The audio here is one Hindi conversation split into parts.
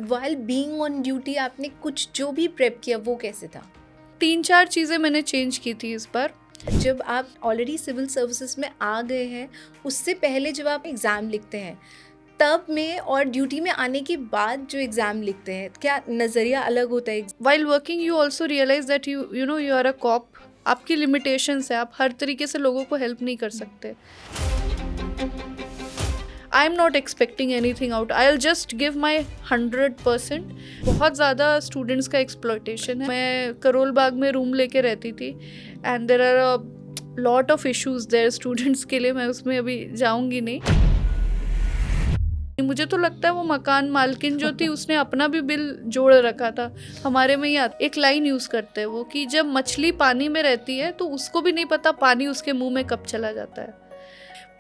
while being on duty आपने कुछ जो भी प्रेप किया वो कैसे था? 3-4 चीज़ें मैंने चेंज की थी इस बार। जब आप ऑलरेडी सिविल सर्विसेज में आ गए हैं, उससे पहले जब आप एग्ज़ाम लिखते हैं, तब में और ड्यूटी में आने के बाद जो एग्ज़ाम लिखते हैं, क्या नज़रिया अलग होता है? While working you also realize that you are a cop. आपकी लिमिटेशंस है, आप हर तरीके से लोगों को हेल्प नहीं कर सकते। I am not expecting anything out, I will just give my 100%। बहुत ज़्यादा स्टूडेंट्स का एक्सप्लॉयटेशन है। मैं करोल बाग में रूम लेके रहती थी and there are a lot of issues there students के लिए। मैं उसमें अभी जाऊंगी नहीं। मुझे तो लगता है वो मकान मालकिन जो थी उसने अपना भी बिल जोड़ रखा था। हमारे में ही एक लाइन यूज़ करते हैं वो कि जब मछली पानी में रहती है तो उसको भी नहीं पता पानी उसके मुंह में कब चला जाता है।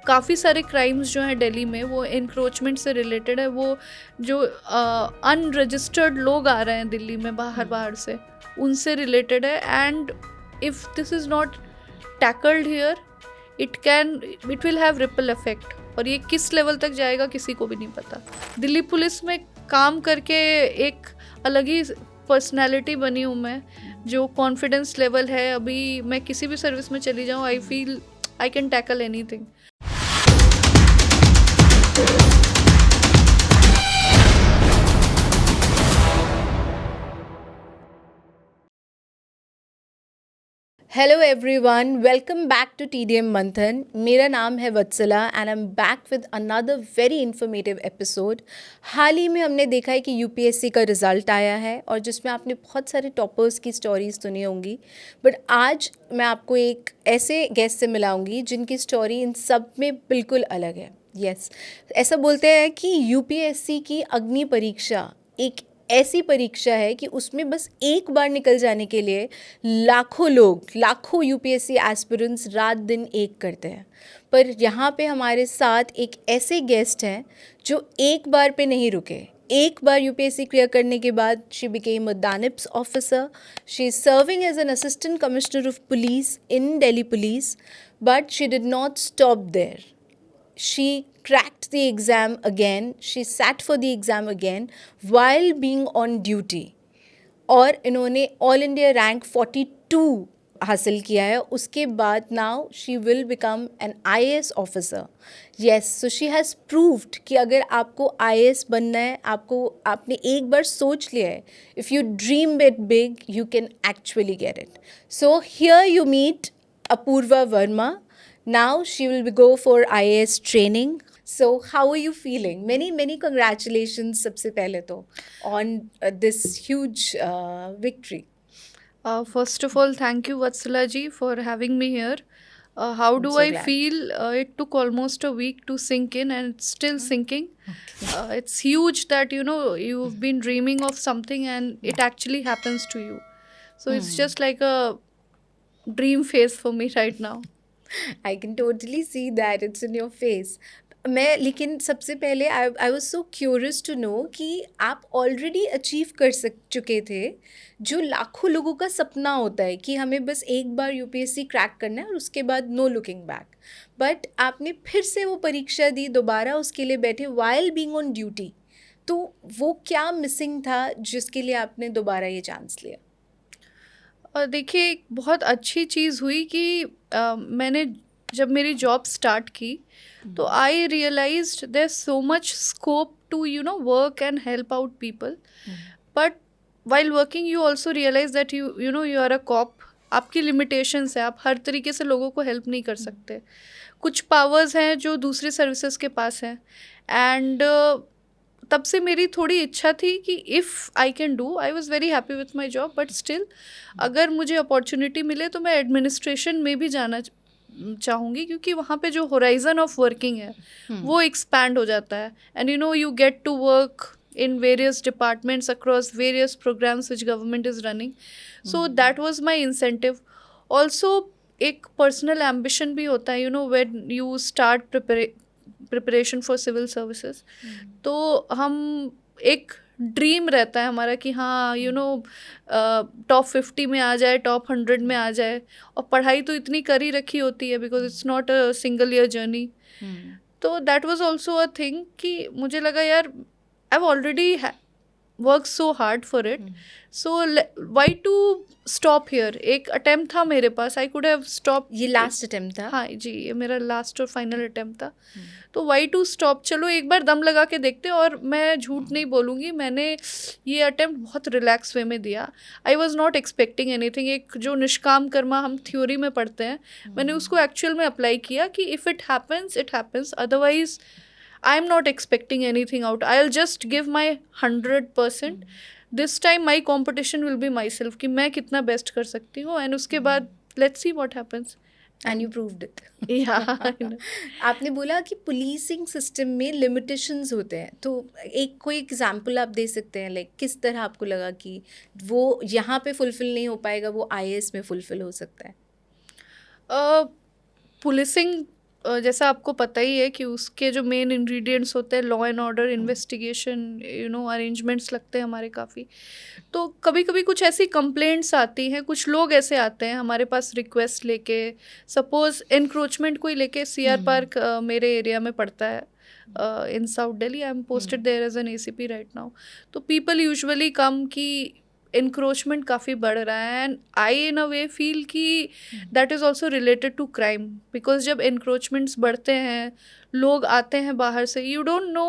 काफ़ी सारे क्राइम्स जो हैं दिल्ली में वो इंक्रोचमेंट से रिलेटेड है। वो जो अनरजिस्टर्ड लोग आ रहे हैं दिल्ली में बाहर से, उनसे रिलेटेड है। And if this is not tackled here it will have ripple effect. और ये किस लेवल तक जाएगा किसी को भी नहीं पता। दिल्ली पुलिस में काम करके एक अलग ही पर्सनैलिटी बनी हूँ मैं, जो कॉन्फिडेंस लेवल है। अभी मैं किसी भी सर्विस में चली जाऊँ, I feel I can tackle anything. Hello everyone, welcome back to TDM Manthan. मेरा नाम है Vatsala and I am back with another very informative episode. हाल ही में हमने देखा है कि UPSC का रिज़ल्ट आया है और जिसमें आपने बहुत सारे टॉपर्स की स्टोरीज सुनी होंगी, बट आज मैं आपको एक ऐसे गेस्ट से मिलाऊंगी जिनकी स्टोरी इन सब में बिल्कुल अलग है। यस, ऐसा बोलते हैं कि UPSC की अग्नि परीक्षा एक ऐसी परीक्षा है कि उसमें बस एक बार निकल जाने के लिए लाखों लोग, लाखों UPSC एस्पिरेंट्स रात दिन एक करते हैं। पर यहाँ पे हमारे साथ एक ऐसे गेस्ट हैं जो एक बार पे नहीं रुके। एक बार UPSC क्लियर करने के बाद she became a DANIPS officer. She is serving as an assistant commissioner of police in Delhi police, but she did not stop there. She cracked the exam again. She sat for the exam again while being on duty. और इन्होंने ऑल इंडिया रैंक 42 हासिल किया है। उसके बाद now she will become an IAS officer. Yes, so she has proved कि अगर आपको IAS बनना है, आपने एक बार सोच लिया है, if you dream it big you can actually get it. So here you meet Apurva Verma. Now she will go for IAS training. So how are you feeling? Many congratulations सबसे पहले तो on this huge victory. First of all, thank you Vatsala ji for having me here. How do I feel? It took almost a week to sink in and it's still sinking. It's huge that you've been dreaming of something and it actually happens to you. So it's just like a dream phase for me right now. I can totally see that, it's in your face. लेकिन सबसे पहले I was so curious to know कि आप ऑलरेडी अचीव कर चुके थे जो लाखों लोगों का सपना होता है कि हमें बस एक बार UPSC क्रैक करना है और उसके बाद नो लुकिंग बैक। बट आपने फिर से वो परीक्षा दी, दोबारा उसके लिए बैठे वाइल बीइंग ऑन ड्यूटी। तो वो क्या मिसिंग था जिसके लिए आपने दोबारा ये चांस लिया? देखिए, एक बहुत अच्छी चीज़ हुई कि मैंने जब मेरी जॉब स्टार्ट की तो I realized there so much scope to work and help out people. But while working you also realize that you are a cop. आपकी लिमिटेशंस है, आप हर तरीके से लोगों को हेल्प नहीं कर सकते। कुछ पावर्स हैं जो दूसरे सर्विसेज के पास हैं। एंड तब से मेरी थोड़ी इच्छा थी कि if I can do, I was very happy with my job, but still अगर मुझे अपॉर्चुनिटी मिले तो मैं एडमिनिस्ट्रेशन में भी जाना चाहूँगी, क्योंकि वहाँ पे जो होराइजन ऑफ वर्किंग है वो एक्सपैंड हो जाता है। And you get to work in various departments across various programs which government is running. So that was my incentive. Also एक personal ambition भी होता है, when you start preparation for civil services. तो हम एक ड्रीम रहता है हमारा कि हाँ टॉप 50 में आ जाए, टॉप 100 में आ जाए। और पढ़ाई तो इतनी कर ही रखी होती है because it's not a single year journey. तो that was also a thing कि मुझे लगा यार I've already work so hard for it. So why to stop here. एक अटेम्प्ट था मेरे पास, आई कुड हैव स्टॉप. ये लास्ट अटेम्प्ट था? हाँ जी, ये मेरा लास्ट और फाइनल अटेम्प्ट था. तो वाई टू स्टॉप, चलो एक बार दम लगा के देखते. और मैं झूठ नहीं बोलूँगी, मैंने ये अटेम्प्ट बहुत रिलैक्स वे में दिया. I was not expecting anything. एक जो निष्काम कर्मा हम थ्योरी में पढ़ते हैं, मैंने उसको एक्चुअल में अप्लाई किया कि if it happens it happens, otherwise I am not expecting anything out. I will just give my 100%. This time my competition will be my self, कि मैं कितना बेस्ट कर सकती हूँ. एंड उसके बाद let's see what happens. And you proved it. Yeah. आपने बोला कि पुलिसिंग सिस्टम में लिमिटेशंस होते हैं, तो एक कोई एग्जांपल आप दे सकते हैं, लाइक किस तरह आपको लगा कि वो यहाँ पे फुलफिल नहीं हो पाएगा, वो आईएएस में फुलफिल हो सकता है? पुलिसिंग जैसा आपको पता ही है कि उसके जो मेन इंग्रेडिएंट्स होते हैं, law and order, investigation, arrangements लगते हैं हमारे काफ़ी. तो कभी कभी कुछ ऐसी कंप्लेंट्स आती हैं, कुछ लोग ऐसे आते हैं हमारे पास रिक्वेस्ट लेके. सपोज इंक्रोचमेंट कोई लेके. सीआर पार्क मेरे एरिया में पड़ता है, in South Delhi. I am posted there as an ACP right now. तो पीपल यूजुअली कम कि इंक्रोचमेंट काफ़ी बढ़ रहा है. And I in a way feel कि that is also related to crime. Because जब इंक्रोचमेंट्स बढ़ते हैं, लोग आते हैं बाहर से, you don't know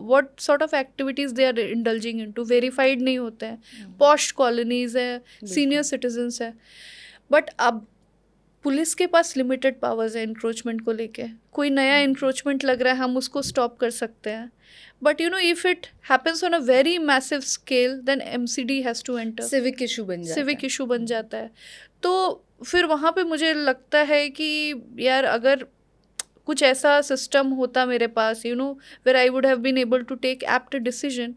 what sort of activities they are indulging into. Verified नहीं होते हैं. पॉश कॉलोनीज है, सीनियर सिटीजन्स है. बट अब पुलिस के पास लिमिटेड पावर्स है इंक्रोचमेंट को लेके. कोई नया इंक्रोचमेंट लग रहा है, हम उसको स्टॉप कर सकते हैं. But if it happens on a very massive scale, then MCD has to enter. Civic issue बन जाता है. सिविक इशू बन जाता है. तो फिर वहाँ पे मुझे लगता है कि यार, अगर कुछ ऐसा सिस्टम होता मेरे पास, where I would have been able to take apt decision,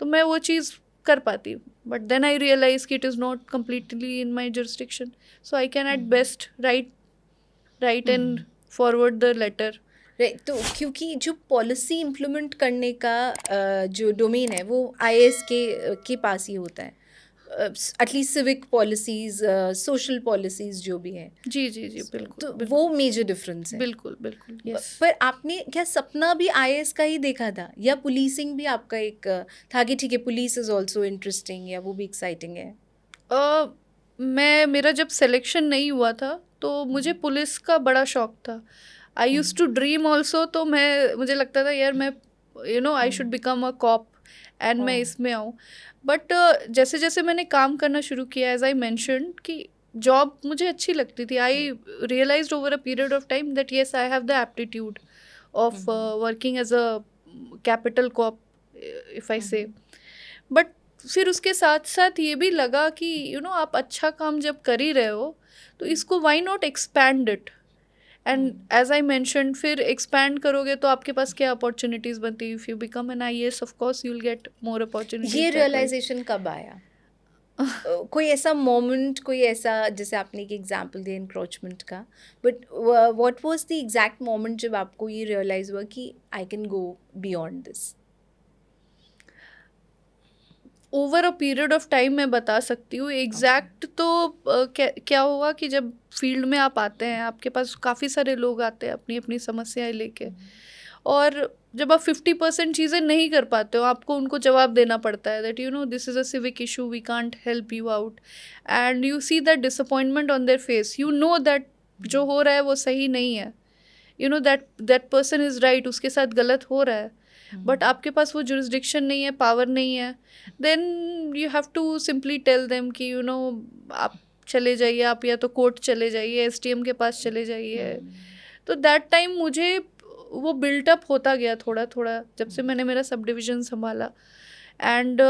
तो मैं वो चीज़ कर पाती. बट देन आई रियलाइज कि it is not completely in my jurisdiction. So I can at best write and forward the letter. तो क्योंकि जो पॉलिसी इम्प्लीमेंट करने का जो डोमेन है वो आईएएस के पास ही होता है. At least civic policies, social policies जो भी हैं. जी जी जी, बिल्कुल. तो वो मेजर डिफरेंस है. बिल्कुल बिल्कुल. यस. पर आपने क्या सपना भी आईएएस का ही देखा था, या पुलिसिंग भी आपका एक था कि ठीक है पुलिस इज ऑल्सो इंटरेस्टिंग, या वो भी एक्साइटिंग है? मेरा जब सिलेक्शन नहीं हुआ था तो मुझे पुलिस का बड़ा शौक था. आई यूज टू ड्रीम ऑल्सो. तो मुझे लगता था यार, मैं I should become a cop and मैं इसमें आऊँ. बट जैसे जैसे मैंने काम करना शुरू किया, एज आई मैंशन्ड, कि जॉब मुझे अच्छी लगती थी. I realized over a period of time that yes, I have the aptitude of working as a capital cop, if I say. But फिर उसके साथ साथ ये भी लगा कि आप अच्छा काम जब कर ही रहे हो, तो इसको why not expand it. And as I mentioned, फिर एक्सपैंड करोगे तो आपके पास क्या अपॉर्चुनिटीज़ बनती है. If you become an IAS, of course you will get more opportunities. ये रियलाइजेशन कब आया? कोई ऐसा मोमेंट, कोई ऐसा, जैसे आपने एक एग्जांपल दिया इंक्रोचमेंट का, but what was the exact moment जब आपको ये रियलाइज हुआ कि I can go beyond this? Over a period of time मैं बता सकती हूँ. एग्जैक्ट तो क्या हुआ कि जब फील्ड में आप आते हैं, आपके पास काफ़ी सारे लोग आते हैं अपनी अपनी समस्याएं लेके. और जब आप 50% चीज़ें नहीं कर पाते हो, आपको उनको जवाब देना पड़ता है that this is a civic issue, we can't help you out. And you see that disappointment on their face. That जो हो रहा है वो सही नहीं है. दैट पर्सन इज़ राइट, उसके साथ गलत हो रहा है. बट आपके पास वो जुरिस्डिक्शन नहीं है, पावर नहीं है. Then you have to simply tell them कि आप चले जाइए, आप या तो कोर्ट चले जाइए, SDM के पास चले जाइए. तो दैट टाइम मुझे वो बिल्टअप होता गया थोड़ा थोड़ा, जब से मैंने मेरा सब डिविज़न संभाला. एंड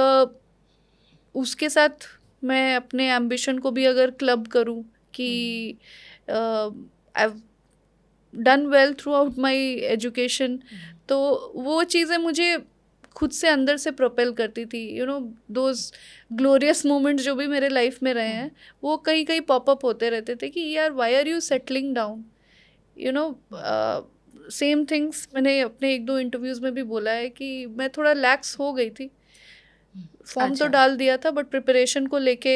उसके साथ मैं अपने एम्बिशन को भी अगर क्लब करूं कि I have done well through out my education, तो वो चीज़ें मुझे खुद से अंदर से प्रोपेल करती थी. दोज ग्लोरियस मोमेंट्स जो भी मेरे लाइफ में रहे हैं, वो कहीं कहीं पॉपअप होते रहते थे कि यार, why are you settling down. Same things मैंने अपने 1-2 इंटरव्यूज़ में भी बोला है कि मैं थोड़ा लैक्स हो गई थी. फॉर्म तो डाल दिया था, बट प्रिपरेशन को लेके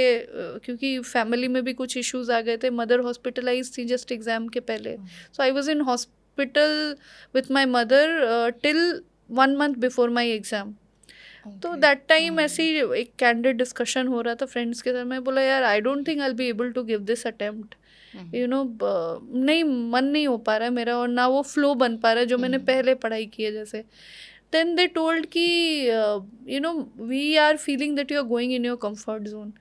क्योंकि फैमिली में भी कुछ इश्यूज आ गए थे. मदर हॉस्पिटलाइज थी जस्ट एग्ज़ाम के पहले. So I was in hospital with my mother till 1 month before my exam. तो दैट टाइम ऐसे ही एक कैंडिड डिस्कशन हो रहा था फ्रेंड्स के साथ. मैं बोला यार I don't think I will be able to give this attempt. नहीं, मन नहीं हो पा रहा है मेरा, और ना वो फ्लो बन पा रहा है जो मैंने पहले पढ़ाई की है जैसे. देन दे टोल्ड कि we are feeling that you are going in your comfort zone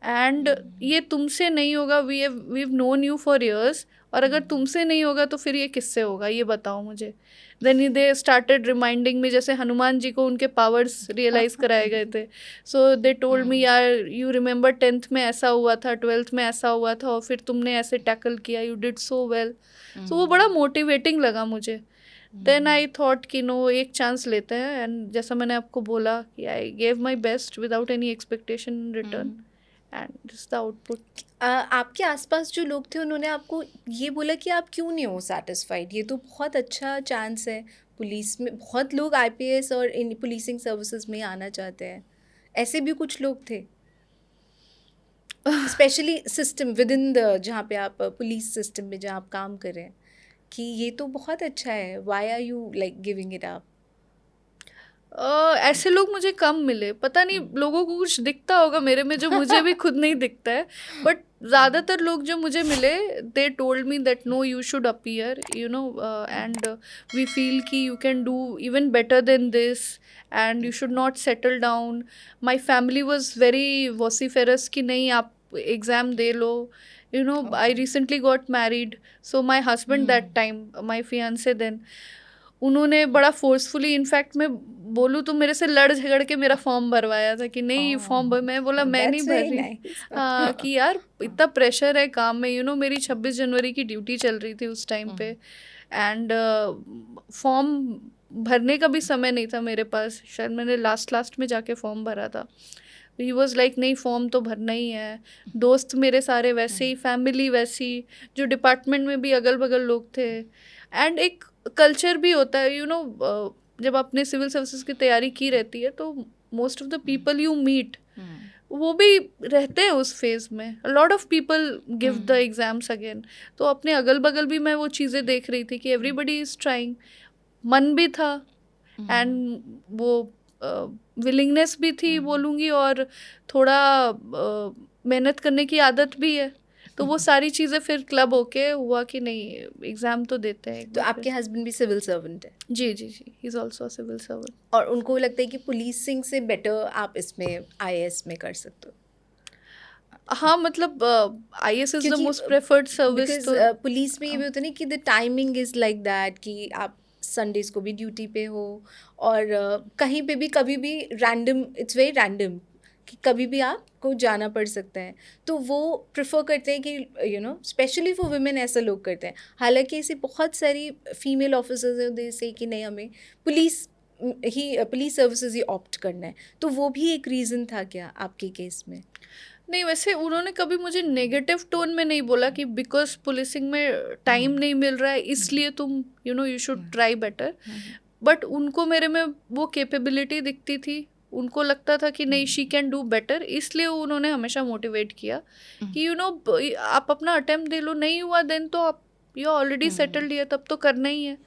and ये तुमसे नहीं होगा. We known you for years, और अगर तुमसे नहीं होगा तो फिर ये किससे होगा, ये बताओ मुझे. Then they started reminding me, जैसे हनुमान जी को उनके पावर्स रियलाइज कराए गए थे. सो दे टोल्ड मी यार यू रिमेंबर 10th में ऐसा हुआ था, 12th में ऐसा हुआ था, और फिर तुमने ऐसे टैकल किया, यू डिड सो वेल. सो वो बड़ा मोटिवेटिंग लगा मुझे. देन आई थॉट कि नो, एक चांस लेते हैं. एंड जैसा मैंने आपको बोला कि I gave my best without any expectation in return, and this the output. आपके आसपास जो लोग थे उन्होंने आपको ये बोला कि आप क्यों नहीं हो सेटिस्फाइड, ये तो बहुत अच्छा चांस है, पुलिस में बहुत लोग आईपीएस और इन पुलिसिंग सर्विसेज में आना चाहते हैं, ऐसे भी कुछ लोग थे specially system with in the, जहाँ पे आप पुलिस सिस्टम में जहाँ आप काम कर रहे हैं, कि ये तो बहुत अच्छा है, why are you like giving it up? ऐसे लोग मुझे कम मिले. पता नहीं लोगों को कुछ दिखता होगा मेरे में जो मुझे भी खुद नहीं दिखता है. बट ज़्यादातर लोग जो मुझे मिले, they told me that no, you should appear, and we feel कि you can do even better then this, and you should not settle down. My family was very vociferous कि नहीं आप एग्ज़ाम दे लो. I recently got married, so my husband that time, my fiance then, उन्होंने बड़ा फोर्सफुली, इनफैक्ट मैं बोलूँ तो मेरे से लड़ झगड़ के मेरा फॉर्म भरवाया था कि नहीं फॉर्म भर. मैं बोला मैं नहीं भर रही. हाँ कि यार इतना प्रेशर है काम में. मेरी 26 जनवरी की ड्यूटी चल रही थी उस टाइम पे, एंड फॉर्म भरने का भी समय नहीं था मेरे पास. शायद मैंने लास्ट में जाके फॉर्म भरा था. ही वॉज लाइक नहीं फॉर्म तो भरना ही है. दोस्त मेरे सारे वैसे ही, फैमिली वैसी, जो डिपार्टमेंट में भी अगल बगल लोग थे. एंड एक कल्चर भी होता है जब आपने सिविल सर्विसेज की तैयारी की रहती है तो most of the people you meet वो भी रहते हैं उस फेज में. Lot of people give the exams again. तो अपने अगल बगल भी मैं वो चीज़ें देख रही थी कि एवरीबडी इज़ ट्राइंग. मन भी था एंड वो विलिंगनेस भी थी बोलूँगी, और थोड़ा मेहनत करने की आदत भी है. तो वो सारी चीज़ें फिर क्लब होके हुआ कि नहीं एग्ज़ाम तो देते हैं. तो आपके हस्बैंड भी सिविल सर्वेंट है? जी, he is also civil servant. और उनको लगता है कि पुलिसिंग से बेटर आप इसमें आईएएस में कर सकते हो? हाँ, मतलब IAS is the most preferred service. तो पुलिस में ये भी होता है ना कि the timing is like that कि आप संडेज को भी ड्यूटी पे हो, और कहीं पे भी कभी भी रैंडम, इट्स वेरी रैंडम कि कभी भी आपको जाना पड़ सकता है. तो वो प्रेफर करते हैं कि स्पेशली फॉर वुमेन ऐसा लोग करते हैं. हालांकि ऐसी बहुत सारी फीमेल ऑफिसर्स हैं जैसे कि नहीं हमें पुलिस सर्विसेज ही ऑप्ट करना है. तो वो भी एक रीज़न था क्या आपके केस में? नहीं, वैसे उन्होंने कभी मुझे नेगेटिव टोन में नहीं बोला कि बिकॉज पुलिसिंग में टाइम नहीं मिल रहा है इसलिए तुम you should try better. But उनको मेरे में वो कैपेबिलिटी दिखती थी. उनको लगता था कि नहीं शी कैन डू बेटर, इसलिए उन्होंने हमेशा मोटिवेट किया कि आप अपना अटेम्प्ट दे लो. नहीं हुआ देन तो आप यू ऑलरेडी सेटल्ड है, तब तो करना ही है.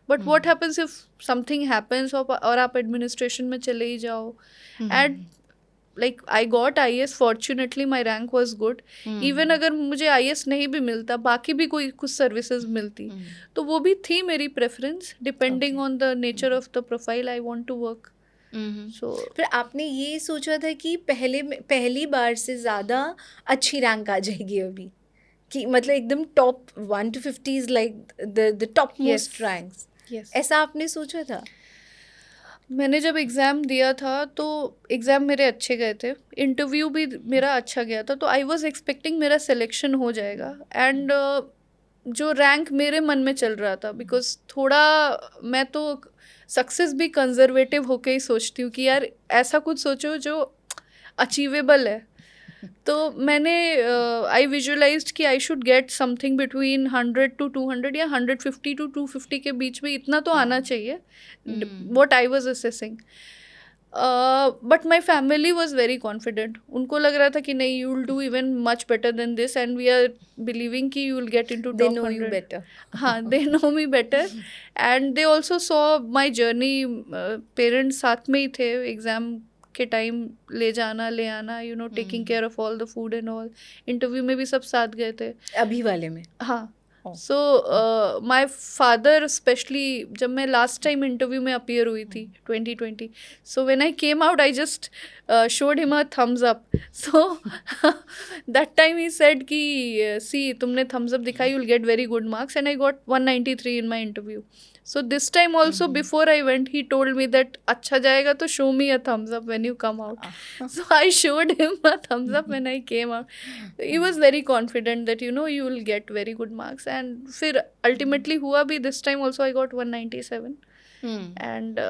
But what happens if something happens और आप एडमिनिस्ट्रेशन में चले ही जाओ. And like I got IAS, fortunately my rank was good. Even अगर मुझे IAS नहीं भी मिलता, बाकी भी कोई कुछ सर्विसेज मिलती, तो वो भी थी मेरी preference depending on the nature of the profile I want to work. So फिर आपने ये सोचा था कि पहली बार से ज़्यादा अच्छी रैंक आ जाएगी अभी, कि मतलब एकदम top 1 to 50 is like the top most ranks? ऐसा आपने सोचा था? मैंने जब एग्ज़ाम दिया था तो एग्ज़ाम मेरे अच्छे गए थे, इंटरव्यू भी मेरा अच्छा गया था, तो आई वाज एक्सपेक्टिंग मेरा सिलेक्शन हो जाएगा. एंड जो रैंक मेरे मन में चल रहा था, बिकॉज थोड़ा मैं तो सक्सेस भी कंजर्वेटिव होके ही सोचती हूँ कि यार ऐसा कुछ सोचो जो अचीवेबल है. तो मैंने आई विजुअलाइज्ड कि I should get something between 100 to 200 या 150 to 250 के बीच में, इतना तो आना चाहिए. What I was assessing. But my family was very confident. उनको लग रहा था कि नहीं, you will do even much better then this and we are believing कि you will get in to They top know you 100. better. हाँ, they know me better and they also saw my journey. Parents साथ में ही थे एग्ज़ाम के टाइम, ले जाना ले आना, you know, taking care of all the food and all. Interview में भी सब साथ गए थे. अभी वाले में. हाँ. Oh. So my father specially, जब मैं लास्ट टाइम इंटरव्यू में अपीयर हुई थी 2020, so when I came out I just showed him a thumbs up. So that time he said कि सी, तुमने थम्स अप दिखाई, you will get very good marks, and I got 193 in my interview. So this time also, before I went, he told me that अच्छा जाएगा तो show me a thumbs up when you come out. So I showed him a thumbs up when I came out. He was very confident that, you know, you will get very good marks. And फिर ultimately हुआ भी. This time also I got 197. And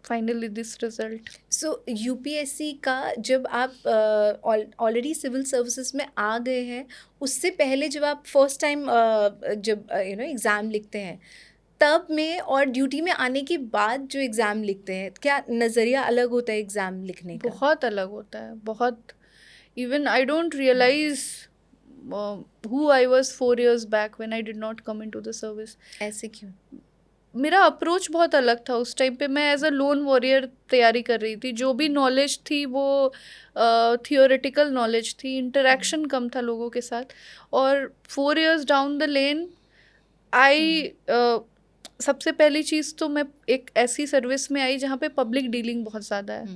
finally this result. So UPSC का जब आप ऑलरेडी सिविल सर्विसेज में आ गए हैं, उससे पहले जब आप फर्स्ट टाइम जब यू नो एग्ज़ाम लिखते हैं, तब में और ड्यूटी में आने के बाद जो एग्ज़ाम लिखते हैं, क्या नज़रिया अलग होता है एग्ज़ाम लिखने का? बहुत अलग होता है, बहुत. Even I don't realise who I was 4 years back when I did not come into the service. ऐसे क्यों? मेरा अप्रोच बहुत अलग था उस टाइम पे. मैं एज अ लोन वॉरियर तैयारी कर रही थी. जो भी नॉलेज थी वो थियोरेटिकल नॉलेज थी. इंटरेक्शन कम था लोगों के साथ. और 4 years डाउन द लेन आई सबसे पहली चीज़ तो मैं एक ऐसी सर्विस में आई जहाँ पे पब्लिक डीलिंग बहुत ज़्यादा है.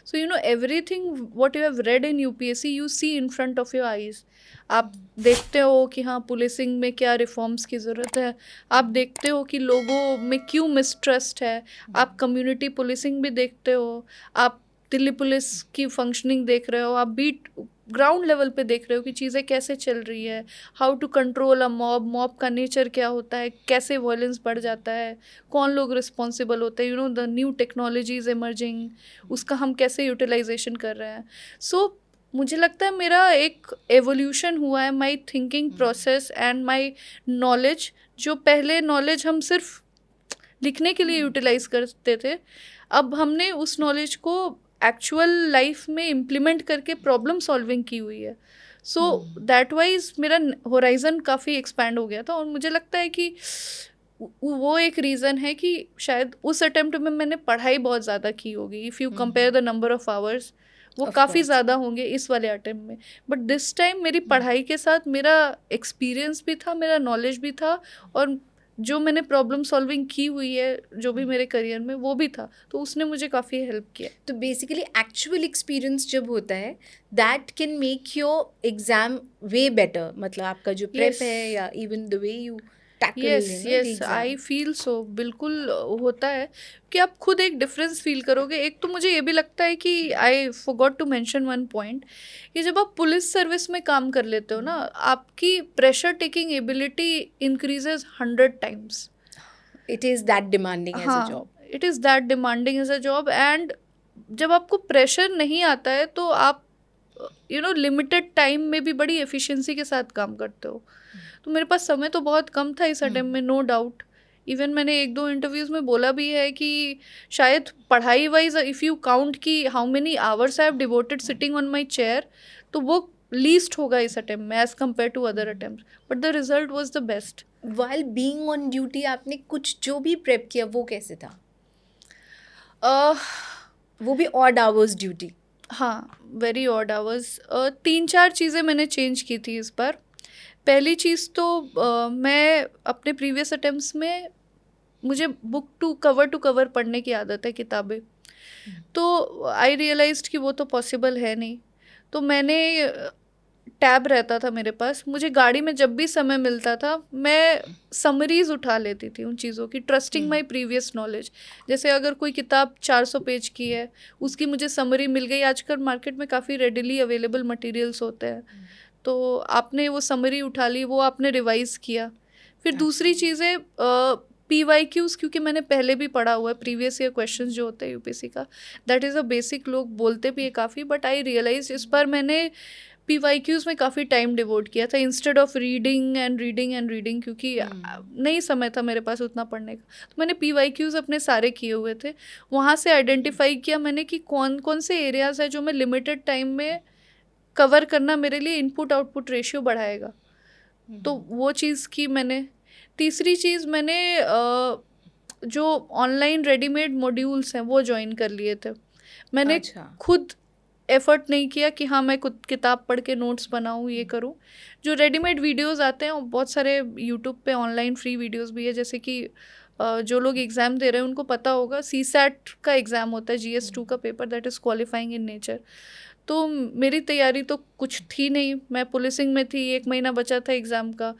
So you know, everything what you have read in UPSC you see in front of your eyes. आप देखते हो कि हाँ, पुलिसिंग में क्या रिफॉर्म्स की ज़रूरत है. आप देखते हो कि लोगों में क्यों मिसट्रस्ट है. आप कम्युनिटी पुलिसिंग भी देखते हो. आप दिल्ली पुलिस की फंक्शनिंग देख रहे हो. आप बीट ग्राउंड लेवल पे देख रहे हो कि चीज़ें कैसे चल रही है. How to control a mob का नेचर क्या होता है, कैसे वायलेंस बढ़ जाता है, कौन लोग रिस्पॉन्सिबल होते हैं, you know, the new technologies emerging, उसका हम कैसे यूटिलाइजेशन कर रहे हैं. सो मुझे लगता है मेरा एक एवोल्यूशन हुआ है, my thinking process and my knowledge. जो पहले नॉलेज हम सिर्फ लिखने के लिए यूटिलाइज करते थे, अब हमने उस नॉलेज को एक्चुअल लाइफ में इम्प्लीमेंट करके प्रॉब्लम सॉल्विंग की हुई है. सो दैट वाइज मेरा होराइजन काफ़ी एक्सपैंड हो गया था. और मुझे लगता है कि वो एक रीज़न है कि शायद उस अटेम्प्ट में मैंने पढ़ाई बहुत ज़्यादा की होगी. If you compare the number of hours, वो काफ़ी ज़्यादा होंगे इस वाले अटेम्प्ट में. बट दिस टाइम मेरी पढ़ाई के साथ मेरा एक्सपीरियंस भी था, मेरा नॉलेज भी था, और जो मैंने प्रॉब्लम सॉल्विंग की हुई है जो भी मेरे करियर में, वो भी था. तो उसने मुझे काफ़ी हेल्प किया. तो बेसिकली एक्चुअल एक्सपीरियंस जब होता है, that can make your exam way better. मतलब आपका जो प्रेप Yes. है या even the way you tackle yes I feel so. बिल्कुल होता है कि आप खुद एक डिफरेंस फील करोगे. एक तो मुझे ये भी लगता है कि I forgot to mention one point, कि जब आप पुलिस सर्विस में काम कर लेते हो ना, आपकी pressure taking ability increases 100 times. It is that demanding as a job. It is that demanding as a job. And जब आपको प्रेशर नहीं आता है तो आप यू नो लिमिटेड टाइम में भी बड़ी एफिशिएंसी के साथ काम करते हो. तो मेरे पास समय तो बहुत कम था इस अटेम्प्ट में, नो डाउट. इवन मैंने 1-2 इंटरव्यूज़ में बोला भी है कि शायद पढ़ाई वाइज इफ़ यू काउंट कि how many hours I have devoted sitting on my chair, तो वो लीस्ट होगा इस अटेम्प्ट में as compare to other attempt. But the result was the best. While being on duty आपने कुछ जो भी प्रेप किया वो कैसे था? वो भी ऑड आवर्स ड्यूटी? हाँ, वेरी ऑड आवर्स. 3-4 चीज़ें मैंने चेंज की थी इस बार. पहली चीज़ तो मैं अपने प्रीवियस अटेम्प्ट्स में, मुझे बुक टू कवर पढ़ने की आदत है, किताबें. तो आई रियलाइज्ड कि वो तो पॉसिबल है नहीं. तो मैंने टैब रहता था मेरे पास, मुझे गाड़ी में जब भी समय मिलता था मैं समरीज़ उठा लेती थी उन चीज़ों की, ट्रस्टिंग माई प्रीवियस नॉलेज. जैसे अगर कोई किताब 400 पेज की है, उसकी मुझे समरी मिल गई. आजकल मार्केट में काफ़ी रेडिली अवेलेबल मटेरियल्स होते हैं, तो आपने वो समरी उठा ली, वो आपने रिवाइज़ किया. फिर दूसरी चीज़ें PYQs, क्योंकि मैंने पहले भी पढ़ा हुआ है प्रीवियस ईयर क्वेश्चंस जो होते हैं यूपीएससी का, दैट इज़ अ बेसिक. लोग बोलते भी है काफ़ी, बट आई रियलाइज इस बार मैंने PYQs में काफ़ी टाइम डिवोट किया था instead of reading and reading and reading, क्योंकि नहीं समय था मेरे पास उतना पढ़ने का। तो मैंने PYQs अपने सारे किए हुए थे। वहाँ से आइडेंटिफाई किया मैंने कि कौन कौन से एरियाज़ है जो मैं लिमिटेड टाइम में कवर करना मेरे लिए इनपुट आउटपुट रेशियो बढ़ाएगा। तो वो चीज़ की मैंने। तीसरी चीज़ मैंने जो ऑनलाइन रेडीमेड मॉड्यूल्स हैं वो ज्वाइन कर लिए थे। मैंने खुद एफर्ट नहीं किया कि हाँ मैं खुद किताब पढ़ के नोट्स बनाऊँ, ये करूँ। जो रेडीमेड वीडियोस आते हैं, बहुत सारे यूट्यूब पे ऑनलाइन फ्री वीडियोस भी है, जैसे कि जो लोग एग्ज़ाम दे रहे हैं उनको पता होगा, CSAT का एग्ज़ाम होता है, GS2 का paper, that is qualifying in nature. तो मेरी तैयारी तो कुछ थी नहीं, मैं पुलिसिंग में थी, 1 महीना बचा था एग्ज़ाम का।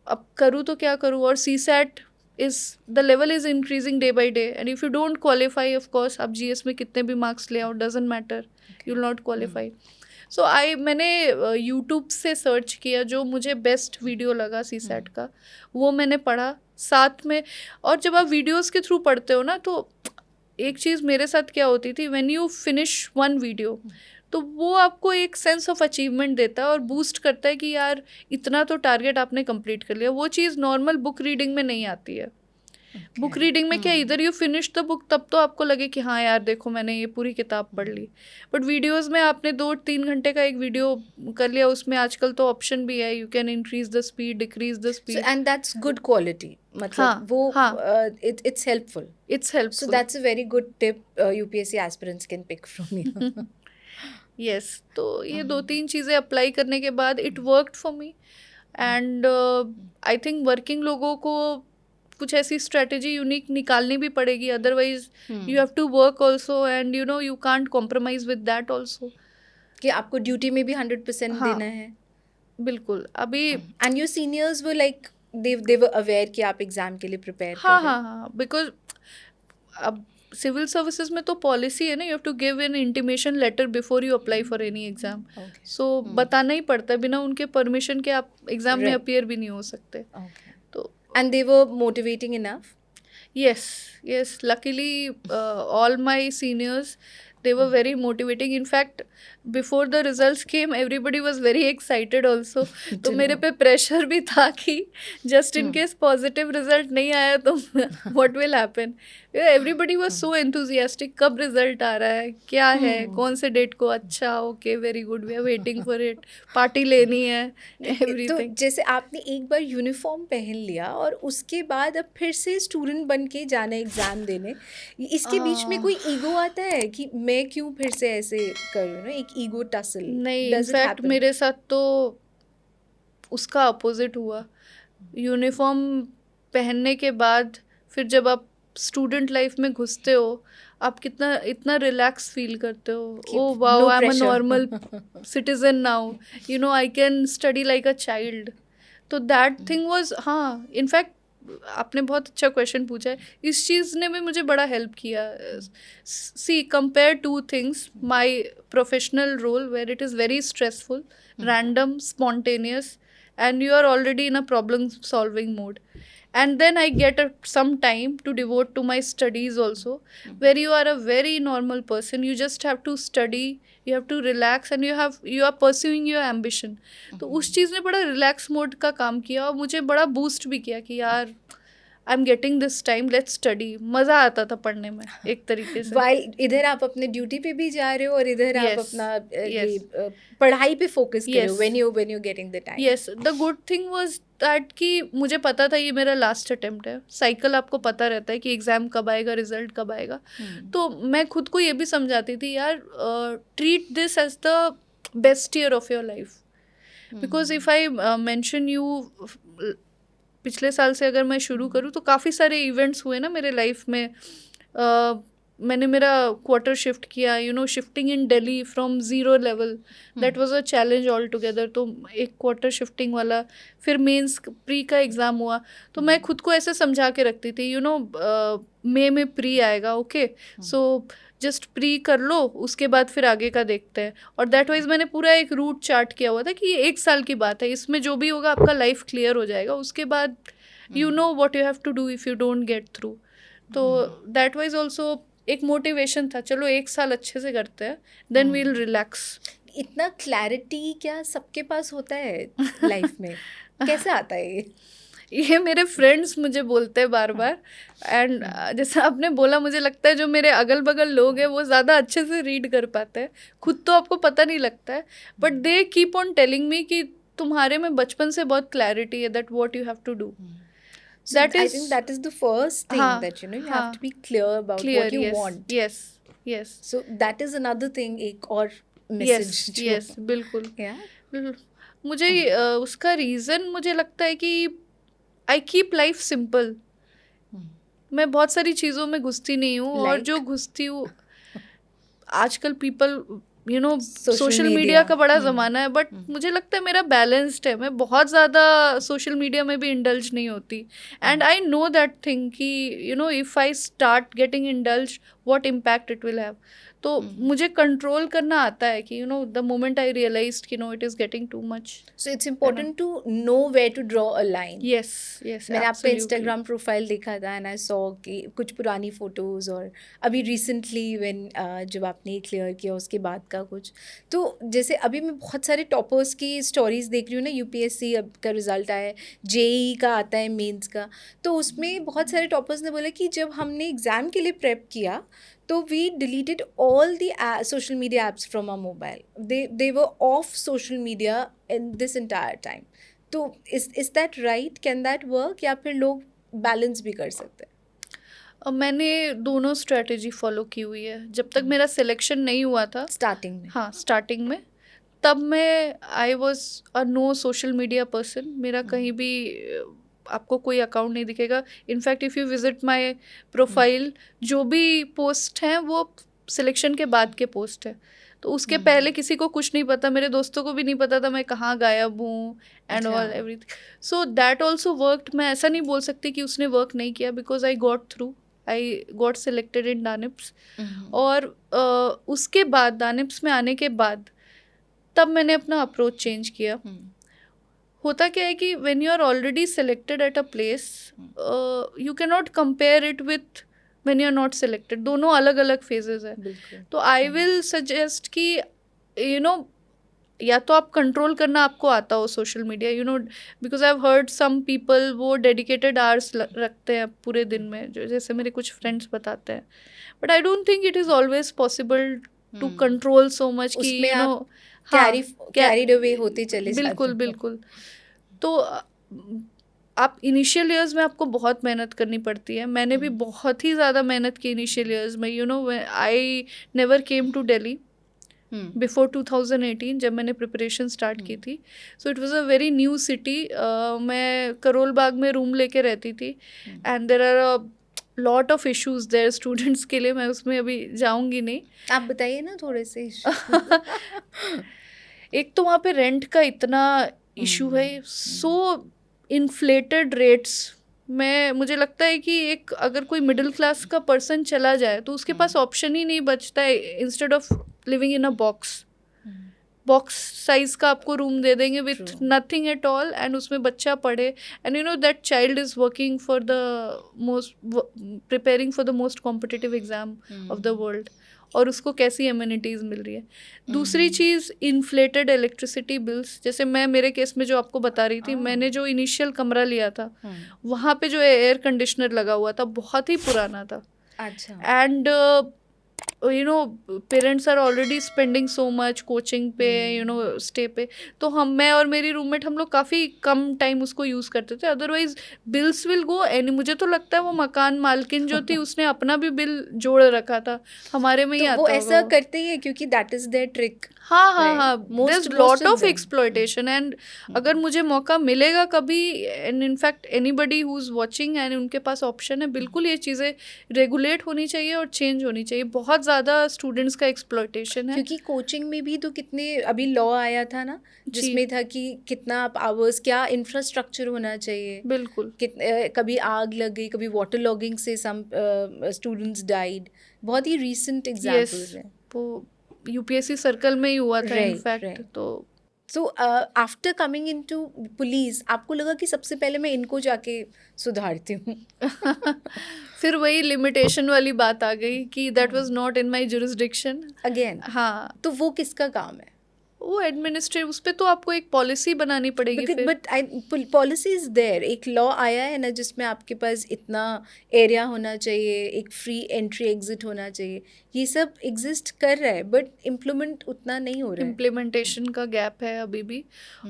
अब करूँ तो क्या करूँ, और CSAT is the level is increasing day by day, and if you don't qualify, of course आप GS में कितने भी मार्क्स ले आओ, doesn't matter, you will not qualify. So मैंने यूट्यूब से सर्च किया, जो मुझे बेस्ट वीडियो लगा CSAT का वो मैंने पढ़ा साथ में। और जब आप वीडियोस के थ्रू पढ़ते हो ना, तो एक चीज़ मेरे साथ क्या होती थी, when you finish one video, तो वो आपको एक सेंस ऑफ अचीवमेंट देता है और बूस्ट करता है कि यार इतना तो टारगेट आपने कंप्लीट कर लिया। वो चीज़ नॉर्मल बुक रीडिंग में नहीं आती है। बुक रीडिंग में क्या, इधर यू फिनिश द बुक, तब तो आपको लगे कि हाँ यार देखो मैंने ये पूरी किताब पढ़ ली। बट वीडियोस में आपने 2-3 घंटे का एक वीडियो कर लिया, उसमें आजकल तो ऑप्शन भी है, you can increase the speed, decrease the speed, and that's good quality, मतलब वो it's helpful, so that's a very good tip UPSC aspirants can pick from you. Yes, तो ये 2-3 चीज़ें अप्लाई करने के बाद it worked for me, and I think working लोगों को कुछ ऐसी स्ट्रेटेजी यूनिक निकालनी भी पड़ेगी, otherwise you have to work also, and you know you can't compromise with that also, कि आपको ड्यूटी में भी 100% देना है। बिल्कुल। अभी and your seniors were like they were aware कि आप एग्जाम के लिए प्रिपेयर कर रहे हैं। हाँ, बिकॉज अब सिविल सर्विसेज में तो पॉलिसी है ना, you have to give an intimation letter before you apply for any exam. So बताना ही पड़ता है, बिना उनके परमिशन के आप एग्जाम में अपीयर भी नहीं हो सकते। तो and they were motivating enough? yes, luckily all my seniors, they were very motivating. In fact, before the results came, everybody was very excited also. तो मेरे पे प्रेशर भी था कि just in case positive result नहीं आया तो what will happen. Everybody was so enthusiastic, कब result आ रहा है, क्या है, कौन से डेट को, अच्छा okay very good, we are waiting for it, party लेनी है, एवरीथिंग। तो जैसे आपने एक बार यूनिफॉर्म पहन लिया और उसके बाद अब फिर से स्टूडेंट बन के जाना एग्ज़ाम देने, इसके बीच में कोई ईगो आता है कि मैं क्यों फिर से ऐसे कर रही हूँ ना, एक ईगो टसल? नहीं, इनफैक्ट मेरे साथ तो उसका अपोजिट हुआ। यूनिफॉर्म पहनने के बाद फिर जब आप स्टूडेंट लाइफ में घुसते हो, आप कितना इतना रिलैक्स फील करते हो, oh wow I am a normal citizen now, you know I can study like a child. तो दैट थिंग वाज, हाँ इनफैक्ट आपने बहुत अच्छा क्वेश्चन पूछा है, इस चीज़ ने भी मुझे बड़ा हेल्प किया। See compare 2 things, my professional role where it is very stressful, random, spontaneous, and you are already in a problem solving mode, and then I get some time to devote to my studies also, where you are a very normal person, you just have to study, you have to relax, and you are pursuing your ambition. तो उस चीज़ ने बड़ा रिलैक्स मोड का काम किया और मुझे बड़ा बूस्ट भी किया कि यार I am getting this time, let's study. मज़ा आता था पढ़ने में एक तरीके से। वाइल इधर आप अपने ड्यूटी पे भी जा रहे हो और इधर आप अपना पढ़ाई पे फोकस कर रहे हो, when you getting the time. Yes, the good thing was that कि मुझे पता था ये मेरा लास्ट अटेम्प्ट है। साइकिल आपको पता रहता है कि एग्ज़ाम कब आएगा, रिजल्ट कब आएगा। तो मैं खुद को ये भी समझाती थी यार, treat this as the best year of your life, because if I mention you, पिछले साल से अगर मैं शुरू करूँ तो काफ़ी सारे इवेंट्स हुए ना मेरे लाइफ में। मैंने मेरा क्वार्टर शिफ्ट किया, you know shifting in Delhi from zero level, that was a challenge all together. तो एक क्वार्टर शिफ्टिंग वाला, फिर मेंस प्री का एग्ज़ाम हुआ। तो मैं खुद को ऐसे समझा के रखती थी, यू नो मई में प्री आएगा, ओके सो जस्ट प्री कर लो, उसके बाद फिर आगे का देखते हैं। और दैट वाइज मैंने पूरा एक रूट चार्ट किया हुआ था कि ये 1 साल की बात है, इसमें जो भी होगा आपका लाइफ क्लियर हो जाएगा, उसके बाद you know what you have to do if you don't get through. तो दैट वाइज ऑल्सो एक मोटिवेशन था, चलो 1 साल अच्छे से करते हैं, देन वील रिलैक्स। इतना क्लैरिटी क्या सबके पास होता है लाइफ में? कैसे आता है ये मेरे फ्रेंड्स मुझे बोलते हैं बार बार। एंड जैसा आपने बोला, मुझे लगता है जो मेरे अगल बगल लोग हैं वो ज़्यादा अच्छे से रीड कर पाते हैं, खुद तो आपको पता नहीं लगता है, but they keep on telling me कि तुम्हारे में बचपन से बहुत क्लैरिटी है, that what you have to do. So I think that is the first thing, हाँ, that you have हाँ, to be clear about clear, what you yes, want. yes, yes, So that is another thing, एक और yes, message जो yes, बिल्कुल। yeah बिल्कुल। मुझे उसका रीज़न मुझे लगता है कि आई कीप लाइफ सिंपल। मैं बहुत सारी चीज़ों में घुसती नहीं हूँ, और Like? जो घुसती हूँ, आजकल people Social social media. Media का बड़ा ज़माना है, बट मुझे लगता है मेरा बैलेंस्ड है। मैं बहुत ज़्यादा सोशल मीडिया में भी इंडल्ज नहीं होती, and I know that thing कि if I start getting indulge, what impact it will have. तो मुझे कंट्रोल करना आता है कि द मोमेंट आई रियलाइज्ड कि it is getting too much. So it's important to know where to draw a line. Yes, yes, मैंने आपका इंस्टाग्राम प्रोफाइल देखा था एंड आई सॉ कि कुछ पुरानी फोटोज़, और अभी रिसेंटली व्हेन जब आपने क्लियर किया उसके बाद का कुछ, तो जैसे अभी मैं बहुत सारे टॉपर्स की स्टोरीज देख रही हूँ ना, यूपीएससी अब का रिजल्ट आया है, जेई का आता है, मेंस का, तो उसमें बहुत सारे टॉपर्स ने बोला कि जब हमने एग्ज़ाम के लिए प्रेप किया तो we deleted all the social media apps from our mobile, they were off social media in this entire time. तो is that right? Can that work, या फिर लोग बैलेंस भी कर सकते हैं? मैंने दोनों स्ट्रेटेजी फॉलो की हुई है। जब तक मेरा सिलेक्शन नहीं हुआ था स्टार्टिंग में, हाँ, स्टार्टिंग में, तब मैं I was a no social media person. मेरा कहीं भी आपको कोई अकाउंट नहीं दिखेगा। In fact if you visit my profile, जो भी पोस्ट हैं वो सिलेक्शन के बाद के पोस्ट है, तो उसके पहले किसी को कुछ नहीं पता, मेरे दोस्तों को भी नहीं पता था मैं कहाँ गायब हूँ, and all everything. So that also worked. मैं ऐसा नहीं बोल सकती कि उसने वर्क नहीं किया, because I got through, I got selected in दानिप्स। और उसके बाद दानिप्स में आने के बाद तब मैंने अपना अप्रोच चेंज किया। होता क्या है कि when you are already selected at a place, you can not compare it with when you are not selected. दोनों अलग अलग फेजेस है। तो आई विल सजेस्ट कि या तो आप कंट्रोल करना आपको आता हो social media, because I have heard some people वो डेडिकेटेड आवर्स रखते हैं पूरे दिन में, जो जैसे मेरे कुछ फ्रेंड्स बताते हैं, but I don't think it is always possible to control so much कि कैरीड अवे होते चले जाते। बिल्कुल बिल्कुल। तो आप इनिशियल ईयर्स में आपको बहुत मेहनत करनी पड़ती है। मैंने भी बहुत ही ज़्यादा मेहनत की इनिशियल ईयर्स में। I never came to Delhi before 2018, जब मैंने प्रिपरेशन स्टार्ट की थी। So it was a very new city. मैं करोल बाग में रूम लेके रहती थी, and there are a lot of issues there students के लिए। मैं उसमें अभी जाऊंगी नहीं, आप बताइए ना थोड़े से। एक तो वहाँ पे रेंट का इतना इशू है, सो इन्फ्लेटेड रेट्स। मुझे लगता है कि एक अगर कोई मिडिल क्लास का पर्सन चला जाए तो उसके पास ऑप्शन ही नहीं बचता है। Instead of living in a box size का आपको रूम दे देंगे with nothing at all, and उसमें बच्चा पढ़े, and that child is working for the most, preparing for the most competitive exam of the world, और उसको कैसी एमिनिटीज़ मिल रही है। दूसरी चीज़, इन्फ्लेटेड इलेक्ट्रिसिटी बिल्स। जैसे मेरे केस में जो आपको बता रही थी, मैंने जो इनिशियल कमरा लिया था वहाँ पे जो एयर कंडीशनर लगा हुआ था बहुत ही पुराना था। अच्छा। And parents are already spending so much coaching पे, स्टे पे, तो मैं और मेरी रूममेट हम लोग काफ़ी कम टाइम उसको यूज़ करते थे, otherwise bills will go. And मुझे तो लगता है वो मकान मालकिन जो थी उसने अपना भी बिल जोड़ रखा था, हमारे में ही आता वो ऐसा करते ही है क्योंकि दैट इज देयर ट्रिक। हाँ, there is lot of exploitation. And अगर मुझे मौका मिलेगा कभी, and in fact anybody who is watching and उनके पास ऑप्शन है, बिल्कुल ये चीज़ें रेगुलेट होनी चाहिए और चेंज होनी चाहिए। बहुत ज़्यादा स्टूडेंट्स का एक्सप्लॉयटेशन है, क्योंकि कोचिंग में भी तो कितने अभी लॉ आया था ना, जिसमें था कि कितना आप आवर्स, क्या इंफ्रास्ट्रक्चर होना चाहिए। बिल्कुल। कभी आग लग गई, कभी वाटर लॉगिंग से सम स्टूडेंट्स डाइड। बहुत ही रीसेंट एग्जांपल्स हैं। वो यूपीएससी सर्कल में ही हुआ था इनफैक्ट। तो so after coming into police आपको लगा कि सबसे पहले मैं इनको जाके सुधारती हूँ? फिर वही लिमिटेशन वाली बात आ गई कि that was not in my jurisdiction. Again, हाँ, तो वो किसका काम है? वो एडमिनिस्ट्रेटिव, उस पे तो आपको एक पॉलिसी बनानी पड़ेगी फिर। बट पॉलिसी इज देयर, एक लॉ आया है ना जिसमें आपके पास इतना एरिया होना चाहिए, एक फ्री एंट्री एग्जिट होना चाहिए, ये सब एग्जिस्ट कर रहा है बट इम्प्लीमेंट उतना नहीं हो रहा है। इम्प्लीमेंटेशन का गैप है अभी भी।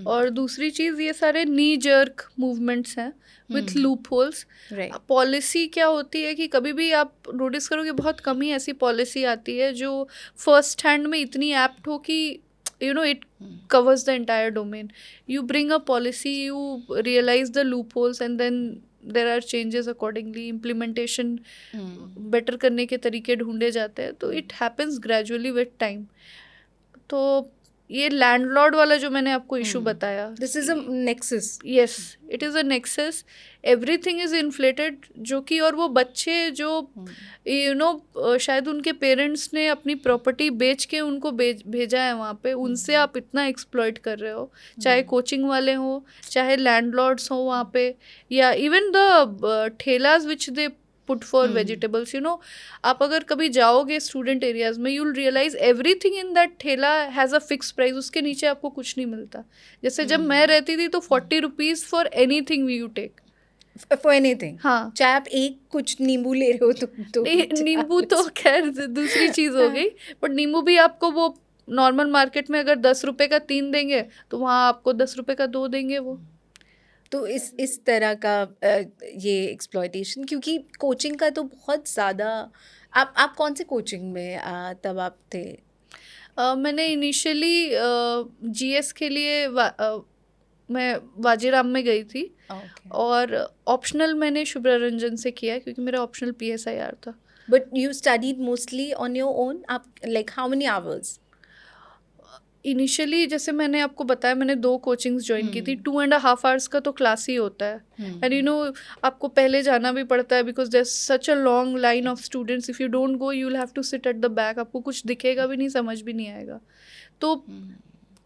और दूसरी चीज़, ये सारे नी जर्क मूवमेंट्स हैं with loop holes. Right. Policy क्या होती है कि कभी भी आप नोटिस करोगे बहुत कम ही ऐसी पॉलिसी आती है जो फर्स्ट हैंड में इतनी एप्ट हो कि it covers the entire domain. You bring a policy, you realize the loopholes, and then there are changes accordingly. Implementation better करने के तरीके ढूंढे जाते हैं, तो it happens gradually with time. तो ये लैंडलॉर्ड वाला जो मैंने आपको इशू बताया, this is a nexus. Yes, it is a nexus, everything is inflated, जो कि और वो बच्चे जो शायद उनके पेरेंट्स ने अपनी प्रॉपर्टी बेच के उनको भेजा है वहाँ पे, उनसे आप इतना एक्सप्लॉइट कर रहे हो, चाहे कोचिंग वाले हो, चाहे लैंडलॉर्ड्स हो वहाँ पे, या इवन द ठेलाज which they put for vegetables. आप अगर कभी जाओगे स्टूडेंट एरियाज में, you'll realize everything in that ठेला हैज़ अ फिक्स प्राइस, उसके नीचे आपको कुछ नहीं मिलता। जैसे जब मैं रहती थी तो 40 rupees for anything you take, for anything. हाँ, चाहे आप एक कुछ नींबू ले रहे हो तो नींबू तो खैर दूसरी चीज़ हो गई, बट नींबू भी आपको वो नॉर्मल मार्केट में अगर 10 रुपये का 3 देंगे तो वहाँ आपको 10 रुपये का 2 देंगे वो। तो इस तरह का ये एक्सप्लॉयटेशन, क्योंकि कोचिंग का तो बहुत ज़्यादा। आप कौन से कोचिंग में तब आप थे? मैंने इनिशियली जीएस के लिए मैं वाजीराम में गई थी, और ऑप्शनल मैंने शुभ्रा रंजन से किया क्योंकि मेरा ऑप्शनल PSIR था। But you studied mostly on your own? आप like how many hours? Initially जैसे मैंने आपको बताया, मैंने 2 कोचिंग्स ज्वाइन की थी। 2.5 आवर्स का तो क्लास ही होता है, एंड आपको पहले जाना भी पड़ता है because there such a long line of students. If you don't go you will have to sit at the back, आपको कुछ दिखेगा भी नहीं, समझ भी नहीं आएगा। तो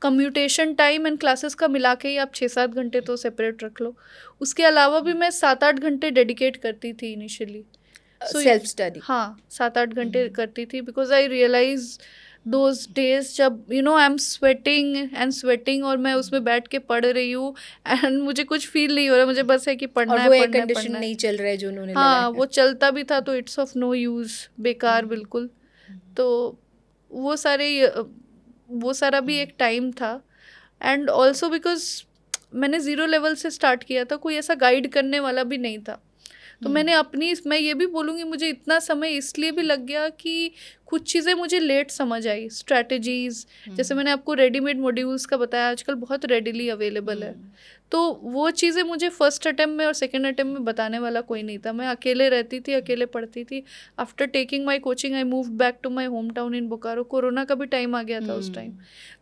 कम्यूटेशन टाइम एंड क्लासेस का मिला के ही आप 6-7 घंटे तो सेपरेट रख लो। उसके अलावा भी मैं 7-8 घंटे डेडिकेट करती थी इनिशियली। Self study? हाँ, 7-8 घंटे करती थी because I realize those days जब I am sweating and sweating, और मैं उसमें बैठ के पढ़ रही हूँ एंड मुझे कुछ फील नहीं हो रहा, मुझे बस है कि पढ़ना और है, वो एयर पढ़ना है, कंडीशन पढ़ना है। नहीं चल रहा है जो उन्होंने हाँ, लगाया है। वो चलता भी था तो इट्स ऑफ नो यूज़, बेकार बिल्कुल। तो वो सारा भी एक टाइम था, एंड ऑल्सो बिकॉज मैंने 0 लेवल से स्टार्ट किया था, कोई ऐसा गाइड करने वाला भी नहीं था। तो मैं ये भी बोलूँगी, मुझे इतना समय इसलिए भी लग गया कि कुछ चीज़ें मुझे लेट समझ आई, स्ट्रैटेजीज़। जैसे मैंने आपको रेडीमेड मॉड्यूल्स का बताया, आजकल बहुत रेडिली अवेलेबल है, तो वो चीज़ें मुझे फर्स्ट अटेम्प्ट में और सेकेंड अटेम्प्ट में बताने वाला कोई नहीं था। मैं अकेले रहती थी, अकेले पढ़ती थी। After taking my coaching I moved back to my home town in Bokaro. Corona का भी टाइम आ गया था उस टाइम,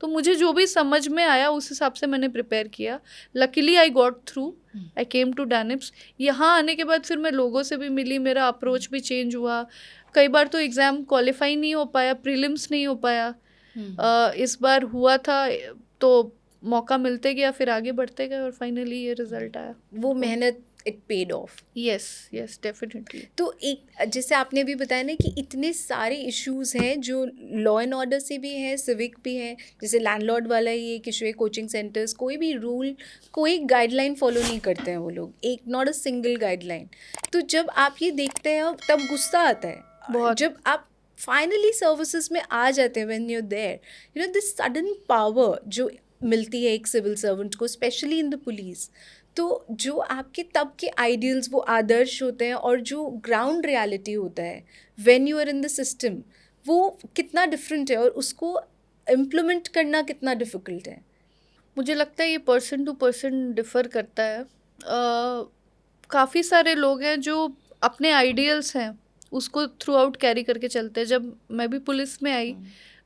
तो मुझे जो भी समझ में आया उस हिसाब से मैंने प्रिपेयर किया। Luckily I got through, I came to DANIPS. यहाँ आने के बाद फिर मैं लोगों से भी मिली, मेरा अप्रोच भी चेंज हुआ। कई बार तो एग्ज़ाम क्वालिफाई नहीं हो पाया, प्रीलिम्स नहीं हो पाया। इस बार हुआ था तो मौका मिलते गया, फिर आगे बढ़ते गए और फाइनली ये रिजल्ट आया। वो मेहनत it paid of. Yes yes, definitely. तो एक जैसे आपने अभी बताया ना कि इतने सारे इश्यूज हैं जो लॉ एंड ऑर्डर से भी हैं, सिविक भी हैं, जैसे लैंडलॉर्ड वाला ये किशोर कोचिंग सेंटर्स, कोई भी रूल, कोई गाइडलाइन फॉलो नहीं करते हैं वो लोग, एक नॉट अ सिंगल गाइडलाइन। तो जब आप ये देखते हैं तब गुस्सा आता है बहुत। जब आप फाइनली सर्विसेज में आ जाते हैं, when you there this sudden power जो मिलती है एक सिविल सर्वेंट को, स्पेशली इन द पुलिस। तो जो आपके तब के आइडियल्स, वो आदर्श होते हैं, और जो ग्राउंड रियलिटी होता है when you are in the system, वो कितना डिफरेंट है और उसको इम्प्लीमेंट करना कितना डिफ़िकल्ट है। मुझे लगता है ये पर्सन टू पर्सन डिफ़र करता है। काफ़ी सारे लोग हैं जो अपने आइडियल्स हैं उसको थ्रू आउट कैरी करके चलते हैं। जब मैं भी पुलिस में आई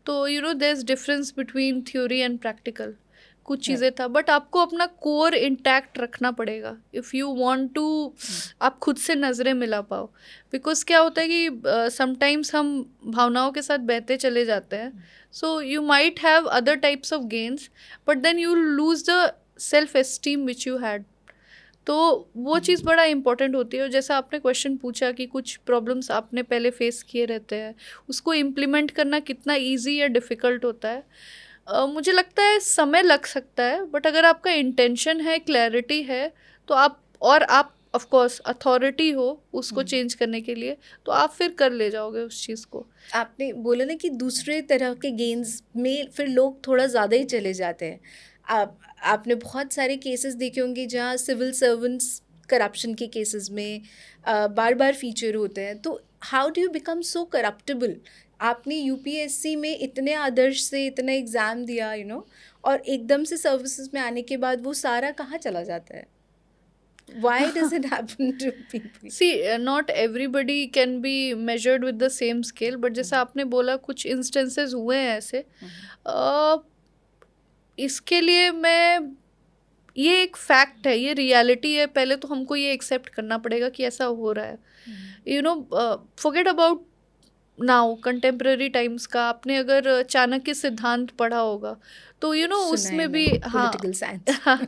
तो there is difference between theory and practical. कुछ चीज़ें था, बट आपको अपना कोर इंटैक्ट रखना पड़ेगा इफ़ यू वांट टू आप खुद से नज़रें मिला पाओ। बिकॉज क्या होता है कि समटाइम्स हम भावनाओं के साथ बहते चले जाते हैं, so you might have other types of gains but then you lose the self esteem which you had. तो वो चीज़ बड़ा इंपॉर्टेंट होती है। और जैसा आपने क्वेश्चन पूछा कि कुछ प्रॉब्लम्स आपने पहले फेस किए रहते हैं, उसको इम्प्लीमेंट करना कितना ईजी या डिफ़िकल्ट होता है, मुझे लगता है समय लग सकता है, बट अगर आपका इंटेंशन है, क्लैरिटी है, तो आप ऑफ कोर्स अथॉरिटी हो उसको चेंज करने के लिए, तो आप फिर कर ले जाओगे उस चीज़ को। आपने बोला ना कि दूसरे तरह के गेम्स में फिर लोग थोड़ा ज़्यादा ही चले जाते हैं। आपने बहुत सारे केसेस देखे होंगे जहाँ सिविल सर्वेंट्स करप्शन के केसेस में बार बार फीचर होते हैं। तो how do you become so corruptable? आपने यूपीएससी में इतने आदर्श से इतना एग्ज़ाम दिया और एकदम से सर्विसेज में आने के बाद वो सारा कहाँ चला जाता है? Why does it happen to people? See, not everybody can be measured with the same scale, but जैसा आपने बोला कुछ इंस्टेंसेस हुए हैं ऐसे। इसके लिए ये एक फैक्ट है, ये रियलिटी है, पहले तो हमको ये एक्सेप्ट करना पड़ेगा कि ऐसा हो रहा है। Forget about now contemporary times का। आपने अगर चाणक्य सिद्धांत पढ़ा होगा तो उसमें भी पॉलिटिकल साइंस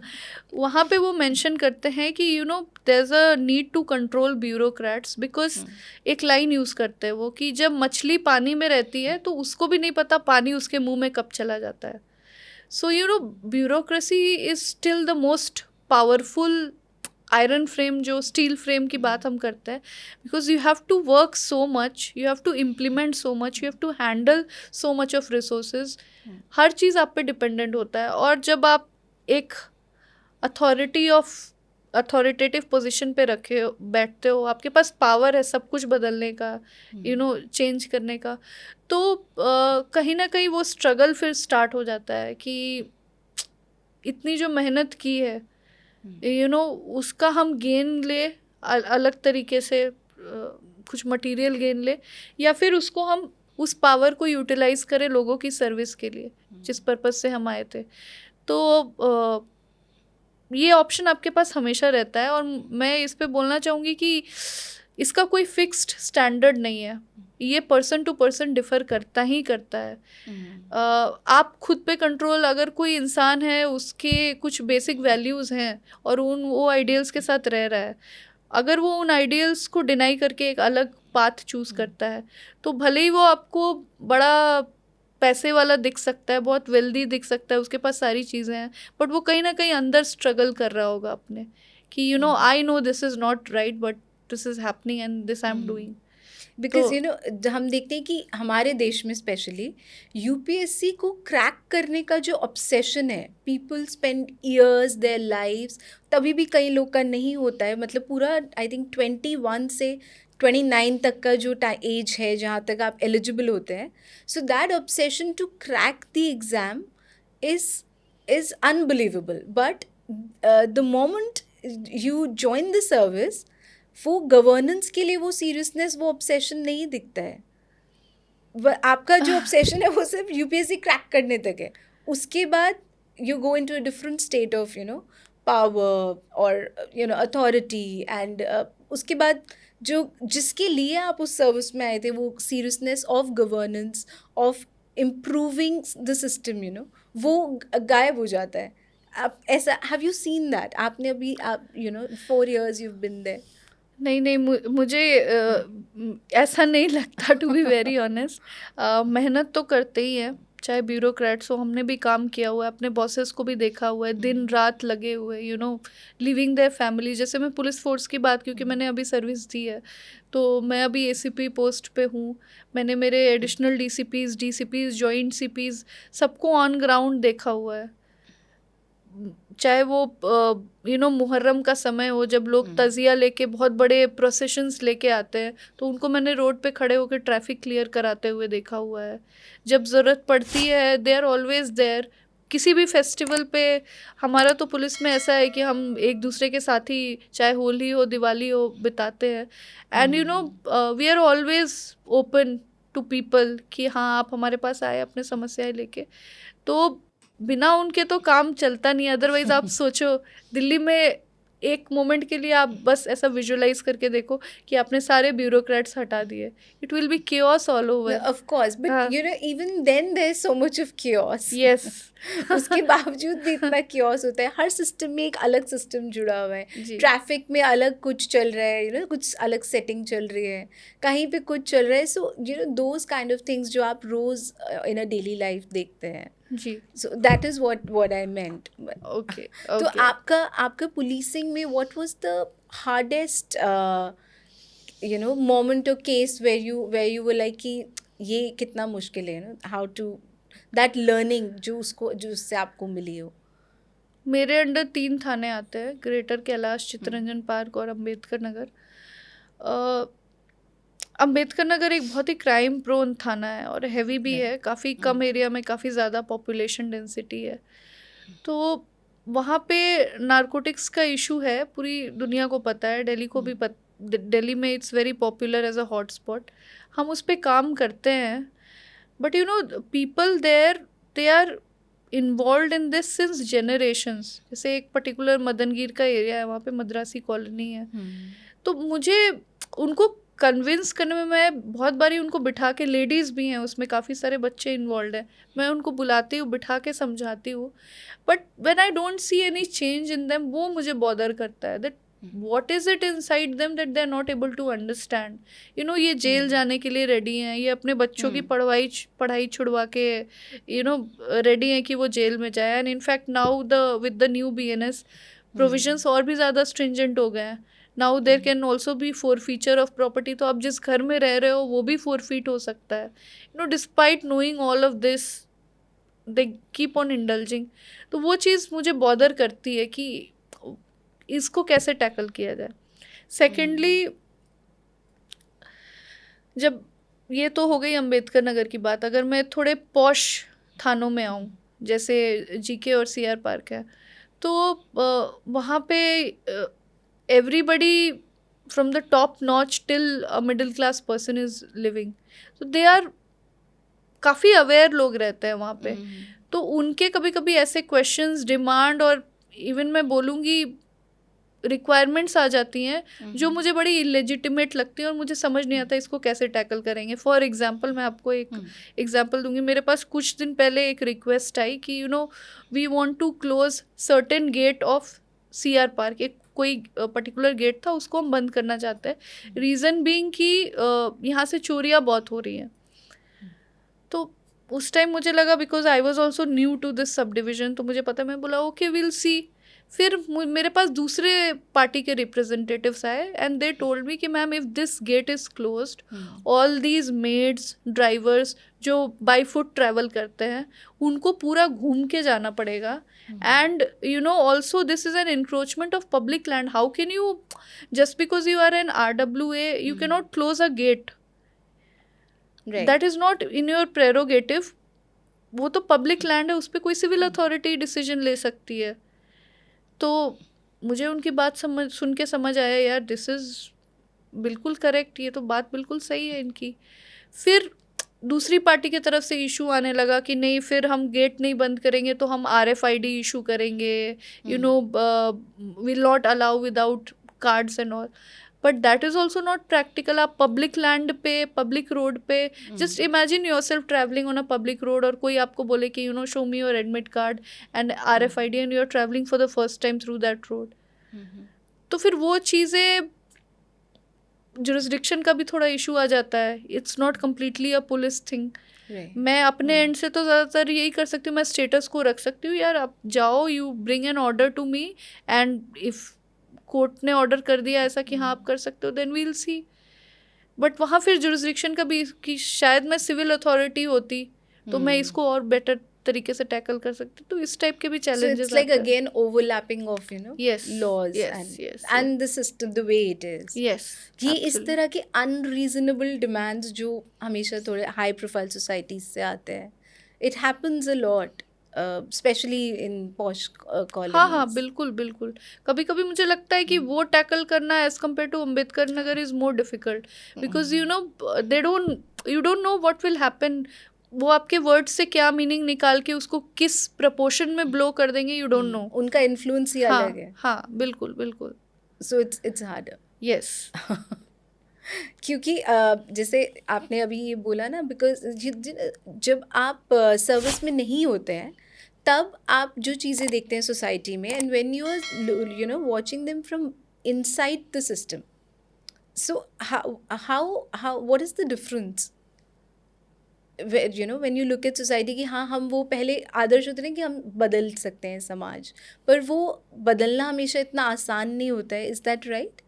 वहाँ पे वो मेंशन करते हैं कि there is a need to control bureaucrats, because एक लाइन यूज़ करते हैं वो कि जब मछली पानी में रहती है तो उसको भी नहीं पता पानी उसके मुंह में कब चला जाता है। So bureaucracy is still the most powerful iron frame, जो स्टील फ्रेम की बात हम करते हैं, because you have to work so much, you have to implement so much, you have to handle so much of resources. हर चीज़ आप पे डिपेंडेंट होता है। और जब आप एक अथॉरिटेटिव पोजीशन पे बैठते हो, आपके पास पावर है सब कुछ बदलने का, चेंज करने का, तो कहीं ना कहीं वो स्ट्रगल फिर स्टार्ट हो जाता है कि इतनी जो मेहनत की है उसका हम गेन ले अलग तरीके से, कुछ मटेरियल गेन ले, या फिर उसको हम उस पावर को यूटिलाइज करें लोगों की सर्विस के लिए जिस पर्पस से हम आए थे। तो ये ऑप्शन आपके पास हमेशा रहता है। और मैं इस पे बोलना चाहूँगी कि इसका कोई फिक्स्ड स्टैंडर्ड नहीं है, ये पर्सन टू पर्सन डिफ़र करता ही करता है। आप खुद पे कंट्रोल, अगर कोई इंसान है उसके कुछ बेसिक वैल्यूज़ हैं और वो आइडियल्स के साथ रह रहा है, अगर वो उन आइडियल्स को डिनाई करके एक अलग पाथ चूज़ करता है, तो भले ही वो आपको बड़ा पैसे वाला दिख सकता है, बहुत वेल्दी दिख सकता है, उसके पास सारी चीज़ें हैं, बट वो कहीं ना कहीं अंदर स्ट्रगल कर रहा होगा अपने कि I know this is not right but this is happening and this I am doing. Because हम देखते हैं कि हमारे देश में स्पेशली यूपीएससी को क्रैक करने का जो ऑब्सेशन है, people spend years their lives, तभी भी कई लोग का नहीं होता है। मतलब पूरा आई थिंक 21 से 29 तक का जो एज है जहाँ तक आप एलिजिबल होते हैं, so that obsession to crack the exam is unbelievable. But the moment you join the service, वो गवर्नेंस के लिए वो सीरियसनेस, वो ऑब्सेशन नहीं दिखता है। आपका जो ऑब्सेशन है वो सिर्फ यूपीएससी क्रैक करने तक है। उसके बाद you go into a different state of power और अथॉरिटी एंड उसके बाद जो जिसके लिए आप उस सर्विस में आए थे, वो seriousness of governance, of improving the system, वो गायब हो जाता है। आप ऐसा हैव यू सीन दैट? आपने अभी 4 years you've been there. नहीं, मुझे ऐसा नहीं लगता, टू बी वेरी ऑनेस्ट। मेहनत तो करते ही हैं, चाहे ब्यूरोक्रेट्स हो, हमने भी काम किया हुआ है, अपने बॉसेस को भी देखा हुआ है, दिन रात लगे हुए, लिविंग देयर फैमिली। जैसे मैं पुलिस फोर्स की बात, क्योंकि मैंने अभी सर्विस दी है, तो मैं अभी एसीपी पोस्ट पे हूँ। मैंने मेरे एडिशनल डीसीपीज़, जॉइंट सीपीज़ सबको ऑन ग्राउंड देखा हुआ है। चाहे वो मुहर्रम का समय हो, जब लोग तजिया लेके बहुत बड़े प्रोसेशंस लेके आते हैं, तो उनको मैंने रोड पे खड़े होकर ट्रैफिक क्लियर कराते हुए देखा हुआ है। जब ज़रूरत पड़ती है, दे आर ऑलवेज देयर। किसी भी फेस्टिवल पे हमारा तो पुलिस में ऐसा है कि हम एक दूसरे के साथ ही, चाहे होली हो दिवाली हो, बिताते हैं। And we are always open to people कि हाँ, आप हमारे पास आए अपने समस्याएं लेके। तो बिना उनके तो काम चलता नहीं, अदरवाइज आप सोचो दिल्ली में एक मोमेंट के लिए आप बस ऐसा विजुअलाइज करके देखो कि आपने सारे ब्यूरोक्रेट्स हटा दिए, it will be chaos all over. Of course, but हाँ. even then there's so much of chaos. Yes. उसके बावजूद भी इतना chaos होता है. हर सिस्टम में एक अलग सिस्टम जुड़ा हुआ है. जी. ट्रैफिक में अलग कुछ चल रहा है, कुछ अलग सेटिंग चल रही है, कहीं पे कुछ चल रहा है. सो those kind of things जो आप रोज इन अ डेली लाइफ देखते हैं. जी. So that is what I meant. Okay. तो Okay. आपका पुलिसिंग में what was the hardest moment or case where you were like कि ये कितना मुश्किल है, how to that learning जो उससे आपको मिली हो. मेरे अंडर 3 थाने आते हैं, ग्रेटर कैलाश, चित्तरंजन पार्क और अंबेडकर नगर. अंबेडकर नगर एक बहुत ही क्राइम प्रोन थाना है और हैवी भी है, काफ़ी कम एरिया में काफ़ी ज़्यादा पॉपुलेशन डेंसिटी है. तो वहाँ पे नारकोटिक्स का इशू है, पूरी दुनिया को पता है, दिल्ली को भी दिल्ली में it's very popular as a hot spot. हम उस पर काम करते हैं, but people there they are involve in this since generations. जैसे एक पर्टिकुलर मदनगीर का एरिया है, वहाँ पे मद्रासी कॉलोनी है. तो मुझे उनको कन्विंस करने में, मैं बहुत बारी उनको बिठा के, लेडीज़ भी हैं उसमें, काफ़ी सारे बच्चे इन्वॉल्व हैं, मैं उनको बुलाती हूँ, बिठा के समझाती हूँ, but when I don't see any change in them, वो मुझे बॉदर करता है that what is it inside them that they are not able to understand. ये जेल जाने के लिए रेडी हैं, ये अपने बच्चों की पढ़ाई छुड़वा के रेडी हैं कि वो जेल में जाए. And in fact now with the new BNS provisions और भी ज़्यादा स्ट्रिंजेंट हो गए हैं. Now there can also be forfeiture of property. तो आप जिस घर में रह रहे हो वो भी फॉरफीट हो सकता है. Despite knowing all of this they keep on indulging. तो वो चीज़ मुझे बॉदर करती है कि इसको कैसे टैकल किया जाए. सेकेंडली, जब ये तो हो गई अंबेडकर नगर की बात, अगर मैं थोड़े पॉश थानों में आऊँ, जैसे GK और CR पार्क है, तो वहाँ पे everybody from the top notch till a middle class person is living. So they are काफ़ी अवेयर लोग रहते हैं वहाँ पे. तो उनके कभी कभी ऐसे क्वेश्चंस, डिमांड और इवन मैं बोलूँगी रिक्वायरमेंट्स आ जाती हैं जो मुझे बड़ी इलेजिटिमेट लगती हैं और मुझे समझ नहीं आता इसको कैसे टैकल करेंगे. फॉर एग्जांपल, मैं आपको एक एग्जांपल दूंगी. मेरे पास कुछ दिन पहले एक रिक्वेस्ट आई कि we want to close certain gate of CR park. एक कोई पर्टिकुलर गेट था, उसको हम बंद करना चाहते हैं. रीज़न बीइंग कि यहाँ से चोरियाँ बहुत हो रही हैं. तो उस टाइम मुझे लगा, because I was also new to this sub division, तो मुझे पता, मैं बोला ओके विल सी. फिर मेरे पास दूसरे पार्टी के रिप्रेजेंटेटिव्स आए एंड दे टोल्ड मी कि ma'am if this gate is closed, all these maids, drivers जो बाई फुट ट्रैवल करते हैं, उनको पूरा घूम के जाना पड़ेगा. And also this is an encroachment of public land. How can you, just because you are an RWA, you can not close a gate. That is not in your prerogative. वो तो पब्लिक लैंड है, उस पर कोई सिविल अथॉरिटी डिसीजन ले सकती है. तो मुझे उनकी बात सुन के समझ आया, यार दिस इज़ बिल्कुल करेक्ट, ये तो बात बिल्कुल सही है इनकी. फिर दूसरी पार्टी की तरफ से इशू आने लगा कि नहीं, फिर हम गेट नहीं बंद करेंगे तो हम RFID इशू करेंगे, will not allow without cards and all. But that is also not practical. आप पब्लिक लैंड पे, पब्लिक रोड पे, just imagine yourself travelling on a public road और कोई आपको बोले कि show me your admit card and RFID and you are travelling for the first time through that road. तो फिर वो चीज़ें, जुरिस्डिक्शन का भी थोड़ा इशू आ जाता है. It's not completely a police thing. मैं अपने एंड से तो ज़्यादातर यही कर सकती हूँ, मैं स्टेटस को रख सकती हूँ, यार आप जाओ, you bring an order to me, and if court ने ऑर्डर कर दिया ऐसा कि हाँ आप कर सकते हो, देन वील सी. बट वहाँ फिर जुरिस्डिक्शन का भी, कि शायद मैं सिविल अथॉरिटी होती तो मैं इसको और बेटर तरीके से टैकल कर सकती. तो इस टाइप के भी challenges. So it's like again overlapping of yes, laws yes, and the system the way it is. Yes. ये इस तरह के unreasonable demands जो हमेशा थोड़े high profile societies से आते हैं, it happens a lot, especially in posh colonies. हाँ, बिल्कुल बिल्कुल. कभी कभी मुझे लगता है कि वो टैकल करना as compare to Ambedkar Nagar is more difficult, because you don't know what will happen. वो आपके वर्ड से क्या मीनिंग निकाल के उसको किस प्रपोर्शन में ब्लो कर देंगे, यू डोंट नो. उनका इन्फ्लुएंस ही अलग है. हाँ, बिल्कुल बिल्कुल. So it's harder. यस. क्योंकि जैसे आपने अभी ये बोला ना, बिकॉज जब आप सर्विस में नहीं होते हैं तब आप जो चीज़ें देखते हैं सोसाइटी में, and when you are you know watching them from inside the system, so how what is the difference when you look at society कि हाँ, हम वो पहले आदर्श होते हैं कि हम बदल सकते हैं समाज, पर वो बदलना हमेशा इतना आसान नहीं होता है. Is that right?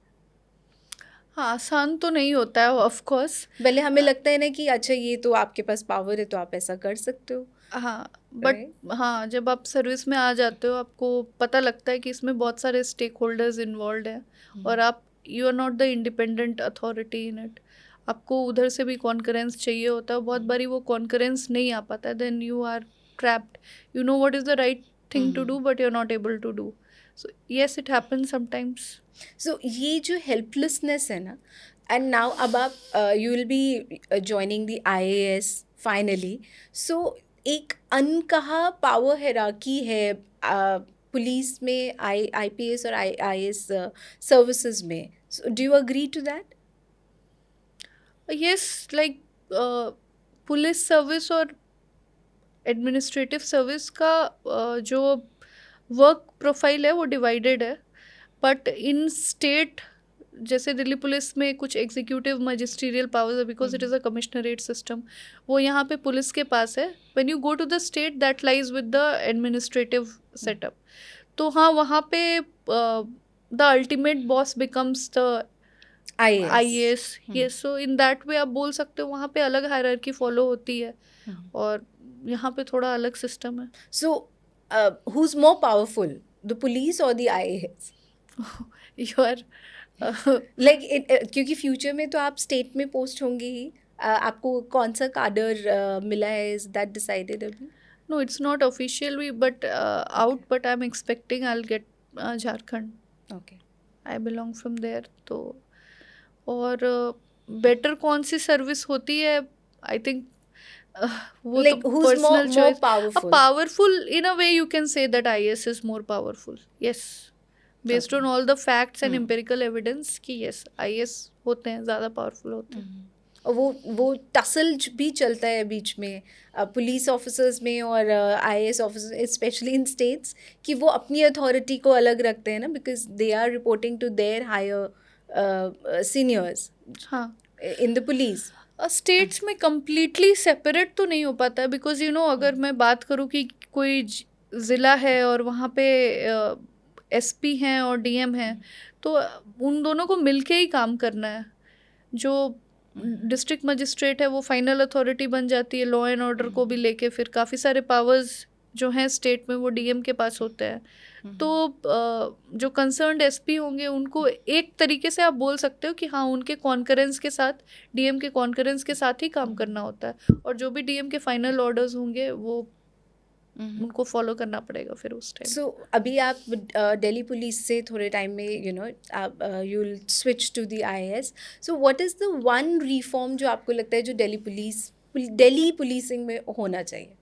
हाँ, आसान तो नहीं होता है ऑफ कोर्स. पहले हमें लगता है ना कि अच्छा ये तो आपके पास पावर है तो आप ऐसा कर सकते हो. हाँ, बट हाँ, जब आप सर्विस में आ जाते हो आपको पता लगता है कि इसमें बहुत सारे स्टेक होल्डर्स इन्वॉल्व हैं और आप you are not the independent authority in it. आपको उधर से भी कॉन्करेंस चाहिए होता है. बहुत बारी वो कॉन्करेंस नहीं आ पाता है. Then you are trapped. You know what is the right thing to do but you are not able to do. So yes, it happens sometimes. So ये जो हेल्पलेसनेस है ना, एंड नाउ अब आप you will be joining the IAS finally. So एक अनकहा पावर हायरार्की है पुलिस में, IPS और IAS सर्विसेज में. Do you agree to that? yes, like police service और एडमिनिस्ट्रेटिव सर्विस का जो वर्क प्रोफाइल है वो डिवाइडेड है. बट इन स्टेट जैसे दिल्ली पुलिस में कुछ एग्जीक्यूटिव मजिस्ट्रियल पावर्स है because it is a commissionerate system. वो यहाँ पे पुलिस के पास है. When you go to the state that lies with the administrative setup. तो हाँ, वहाँ पे the ultimate boss becomes the IAS. Yes. So in that way आप बोल सकते हो वहाँ पे अलग हायरार्की फॉलो होती है और यहाँ पे थोड़ा अलग सिस्टम है. So who is more powerful, the police और the IAS? You are like क्योंकि फ्यूचर में तो आप स्टेट में पोस्ट होंगे ही. आपको कौन सा काडर मिला है, इज दैट डिसाइडेड अभी? no, it's not officially but out, but I'm expecting I'll get Jharkhand. Okay. I belong from there. तो और बेटर कौन सी सर्विस होती है आई थिंक वो Like, तो who's more personal choice. powerful? Powerful in a way you can say that IAS is more powerful. Yes, based on all the facts and empirical evidence कि यस IAS होते हैं ज़्यादा पावरफुल होते हैं. और वो टसल भी चलता है बीच में पुलिस ऑफिसर्स में और IAS officers, specially in states, कि वो अपनी अथॉरिटी को अलग रखते हैं ना, because they are reporting to their higher seniors हाँ, इन द पुलिस. स्टेट्स में कम्प्लीटली सेपरेट तो नहीं हो पाता है बिकॉज यू नो अगर मैं बात करूँ कि कोई ज़िला है और वहाँ पे SP हैं और DM हैं तो उन दोनों को मिलके ही काम करना है. जो डिस्ट्रिक्ट मजिस्ट्रेट है वो फाइनल अथॉरिटी बन जाती है लॉ एंड ऑर्डर को भी लेके. फिर काफ़ी सारे पावर्स जो हैं स्टेट में वो DM के पास होते हैं. तो जो कंसर्न्ड SP होंगे उनको एक तरीके से आप बोल सकते हो कि हाँ, उनके कॉन्करेंस के साथ DM के कॉन्करेंस के साथ ही काम करना होता है और जो भी DM के फाइनल ऑर्डर्स होंगे वो उनको फॉलो करना पड़ेगा फिर उस टाइम. सो अभी आप दिल्ली पुलिस से थोड़े टाइम में आप you will switch to the IAS. So what is the one reform जो आपको लगता है जो दिल्ली पुलिसिंग में होना चाहिए?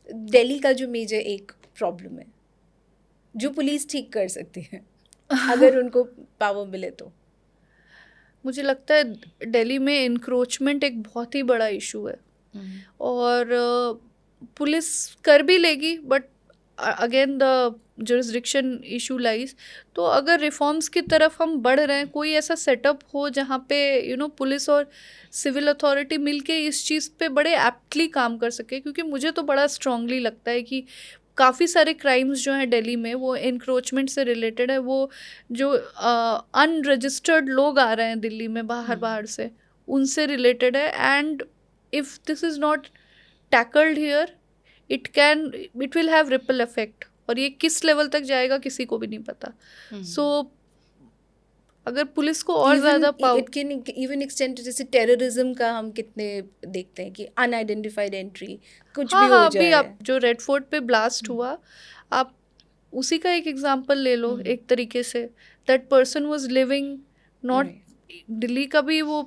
दिल्ली का जो मेजर एक प्रॉब्लम है जो पुलिस ठीक कर सकती है अगर उनको पावर मिले तो. मुझे लगता है दिल्ली में इंक्रोचमेंट एक बहुत ही बड़ा इशू है और पुलिस कर भी लेगी but again the jurisdiction issue lies. तो अगर रिफॉर्म्स की तरफ हम बढ़ रहे हैं, कोई ऐसा सेटअप हो जहाँ पे यू नो पुलिस और सिविल अथॉरिटी मिलके इस चीज़ पे बड़े एप्टली काम कर सके. क्योंकि मुझे तो बड़ा स्ट्रांगली लगता है कि काफ़ी सारे क्राइम्स जो हैं दिल्ली में वो इंक्रोचमेंट से रिलेटेड है. वो जो अनरजिस्टर्ड लोग आ रहे हैं दिल्ली में बाहर से, उनसे रिलेटेड है. And if this is not tackled here it will have ripple effect. और ये किस लेवल तक जाएगा किसी को भी नहीं पता. सो अगर पुलिस को और ज़्यादा इट कैन इवन एक्सटेंड, जैसे टेररिज्म का हम कितने देखते हैं कि अनआइडेंटिफाइड एंट्री कुछ भी हो जाए. अभी आप जो रेड फोर्ट पे ब्लास्ट हुआ, आप उसी का एक एग्जांपल ले लो. एक तरीके से that person was living not Delhi का भी वो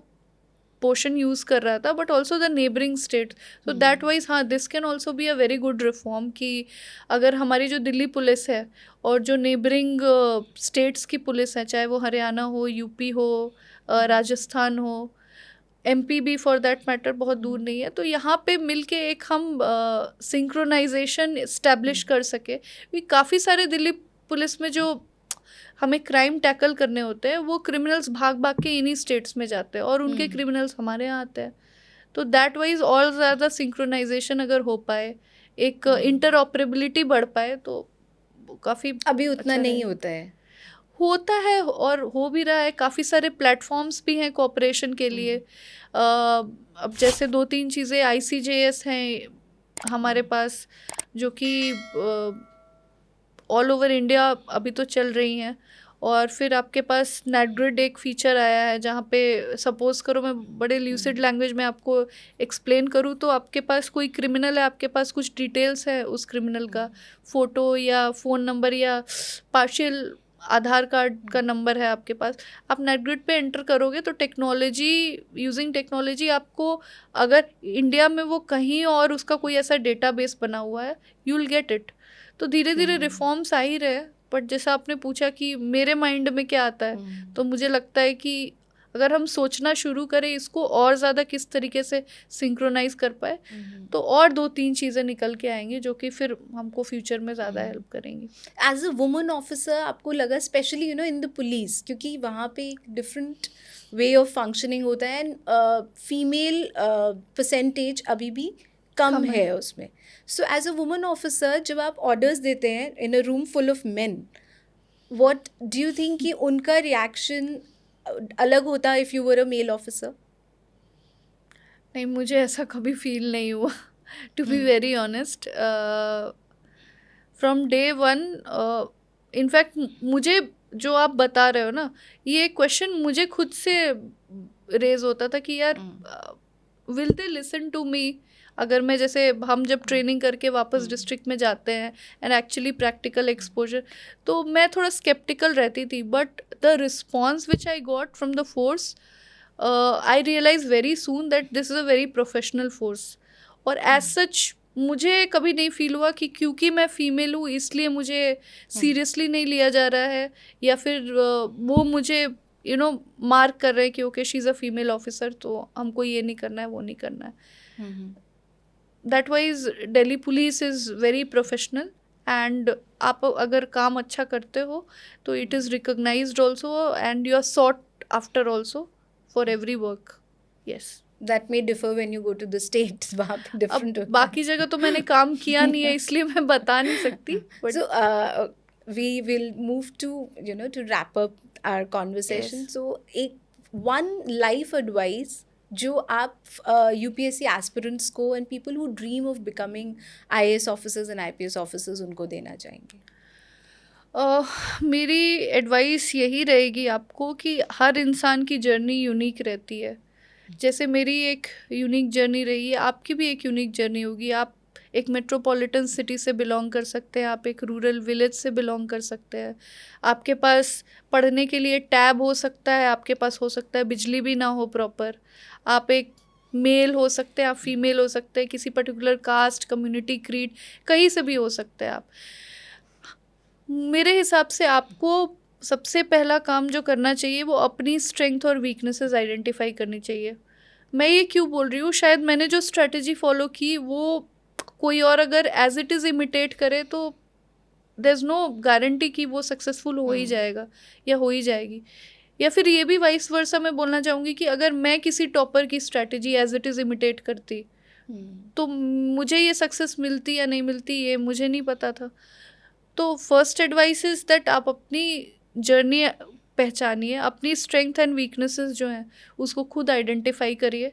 पोर्शन यूज़ कर रहा था, but also the neighbouring state. So that wise हाँ, this can also be a very good reform कि अगर हमारी जो दिल्ली पुलिस है और जो नेबरिंग स्टेट्स की पुलिस है, चाहे वो हरियाणा हो, यूपी हो, राजस्थान हो, एमपी भी फॉर दैट मैटर बहुत दूर नहीं है, तो यहाँ पे मिलके एक हम सिंक्रोनाइजेशन इस्टेब्लिश कर सके. काफ़ी सारे दिल्ली पुलिस में जो हमें क्राइम टैकल करने होते हैं, वो क्रिमिनल्स भाग भाग के इन्हीं स्टेट्स में जाते हैं और उनके क्रिमिनल्स हमारे यहाँ आते हैं. तो दैट वाइज और ज़्यादा सिंक्रोनाइजेशन अगर हो पाए, एक इंटरऑपरेबिलिटी बढ़ पाए, तो काफ़ी अभी उतना अच्छा नहीं रहेगा. होता है और हो भी रहा है. काफ़ी सारे प्लेटफॉर्म्स भी हैं कोऑपरेशन के लिए. अब जैसे 2-3 चीज़ें ICJS हैं हमारे पास, जो कि ऑल ओवर इंडिया अभी तो चल रही हैं. और फिर आपके पास नेटग्रिड एक फीचर आया है, जहाँ पे सपोज़ करो मैं बड़े ल्यूसिड लैंग्वेज में आपको एक्सप्लेन करूँ, तो आपके पास कोई क्रिमिनल है, आपके पास कुछ डिटेल्स है उस क्रिमिनल का, फ़ोटो या फ़ोन नंबर या पार्शियल आधार कार्ड का नंबर है आपके पास, आप नेटग्रिड पे एंटर करोगे तो टेक्नोलॉजी, यूजिंग टेक्नोलॉजी आपको, अगर इंडिया में वो कहीं और उसका कोई ऐसा डेटाबेस बना हुआ है, यू विल गेट इट. तो धीरे धीरे रिफॉर्म्स आ ही रहे. बट जैसा आपने पूछा कि मेरे माइंड में क्या आता है, तो मुझे लगता है कि अगर हम सोचना शुरू करें इसको और ज़्यादा किस तरीके से सिंक्रोनाइज कर पाए, तो और 2-3 चीज़ें निकल के आएंगी जो कि फिर हमको फ्यूचर में ज़्यादा हेल्प करेंगी. एज अ वुमन ऑफिसर आपको लगा, स्पेशली इन द पुलिस, क्योंकि वहाँ पे एक डिफरेंट वे ऑफ फंक्शनिंग होता है, एंड फीमेल परसेंटेज अभी भी कम है उसमें. So as a woman officer जब आप ऑर्डर्स देते हैं in a room full of men, what do you think कि उनका रिएक्शन अलग होता if you were a male officer? नहीं, मुझे ऐसा कभी फील नहीं हुआ, to be very honest. From day one, in fact मुझे जो आप बता रहे हो ना, ये क्वेश्चन मुझे खुद से रेज होता था कि यार will they listen to me. अगर मैं, जैसे हम जब ट्रेनिंग करके वापस डिस्ट्रिक्ट में जाते हैं एंड एक्चुअली प्रैक्टिकल एक्सपोजर, तो मैं थोड़ा स्केप्टिकल रहती थी. But the response which I got from the force, I realise very soon that this is a very professional force. और एज सच मुझे कभी नहीं फील हुआ कि क्योंकि मैं फ़ीमेल हूँ इसलिए मुझे सीरियसली नहीं लिया जा रहा है, या फिर वो मुझे मार्क कर रहे हैं कि okay she is a female officer, तो हमको ये नहीं करना है, वो नहीं करना है. That wise Delhi police is very professional, and आप अगर काम अच्छा करते हो तो it is recognised also, and you are sought after also for every work. Yes. That may differ when you go to the states, वहाँ पे डिफरेंट होता है. बाकी जगह तो मैंने काम किया नहीं है, इसलिए मैं बता नहीं सकती. So we will move to to wrap up our conversation. Yes. So एक one life advice जो आप UPSC aspirants को and people who dream of becoming IAS officers and IPS officers उनको देना चाहेंगे? मेरी एडवाइस यही रहेगी आपको कि हर इंसान की जर्नी यूनिक रहती है. जैसे मेरी एक यूनिक जर्नी रही है, आपकी भी एक यूनिक जर्नी होगी. आप एक मेट्रोपॉलिटन सिटी से बिलोंग कर सकते हैं, आप एक रूरल विलेज से बिलोंग कर सकते हैं. आपके पास पढ़ने के लिए टैब हो सकता है, आपके पास हो सकता है बिजली भी ना हो प्रॉपर. आप एक मेल हो सकते हैं, आप फीमेल हो सकते हैं, किसी पर्टिकुलर कास्ट, कम्युनिटी, क्रीड, कहीं से भी हो सकते हैं आप. मेरे हिसाब से आपको सबसे पहला काम जो करना चाहिए वो अपनी स्ट्रेंथ और वीकनेसेस आइडेंटिफाई करनी चाहिए. मैं ये क्यों बोल रही हूँ, शायद मैंने जो स्ट्रेटजी फॉलो की वो कोई और अगर एज इट इज़ इमिटेट करे तो देयर इज़ नो गारंटी कि वो सक्सेसफुल हो ही जाएगा या हो ही जाएगी. या फिर ये भी वाइस वर्सा मैं बोलना चाहूँगी कि अगर मैं किसी टॉपर की strategy as it is imitate करती तो मुझे ये सक्सेस मिलती या नहीं मिलती ये मुझे नहीं पता था. तो फर्स्ट एडवाइस इज़ दैट आप अपनी जर्नी पहचानिए, अपनी स्ट्रेंथ एंड वीकनेसेस जो हैं उसको खुद आइडेंटिफाई करिए.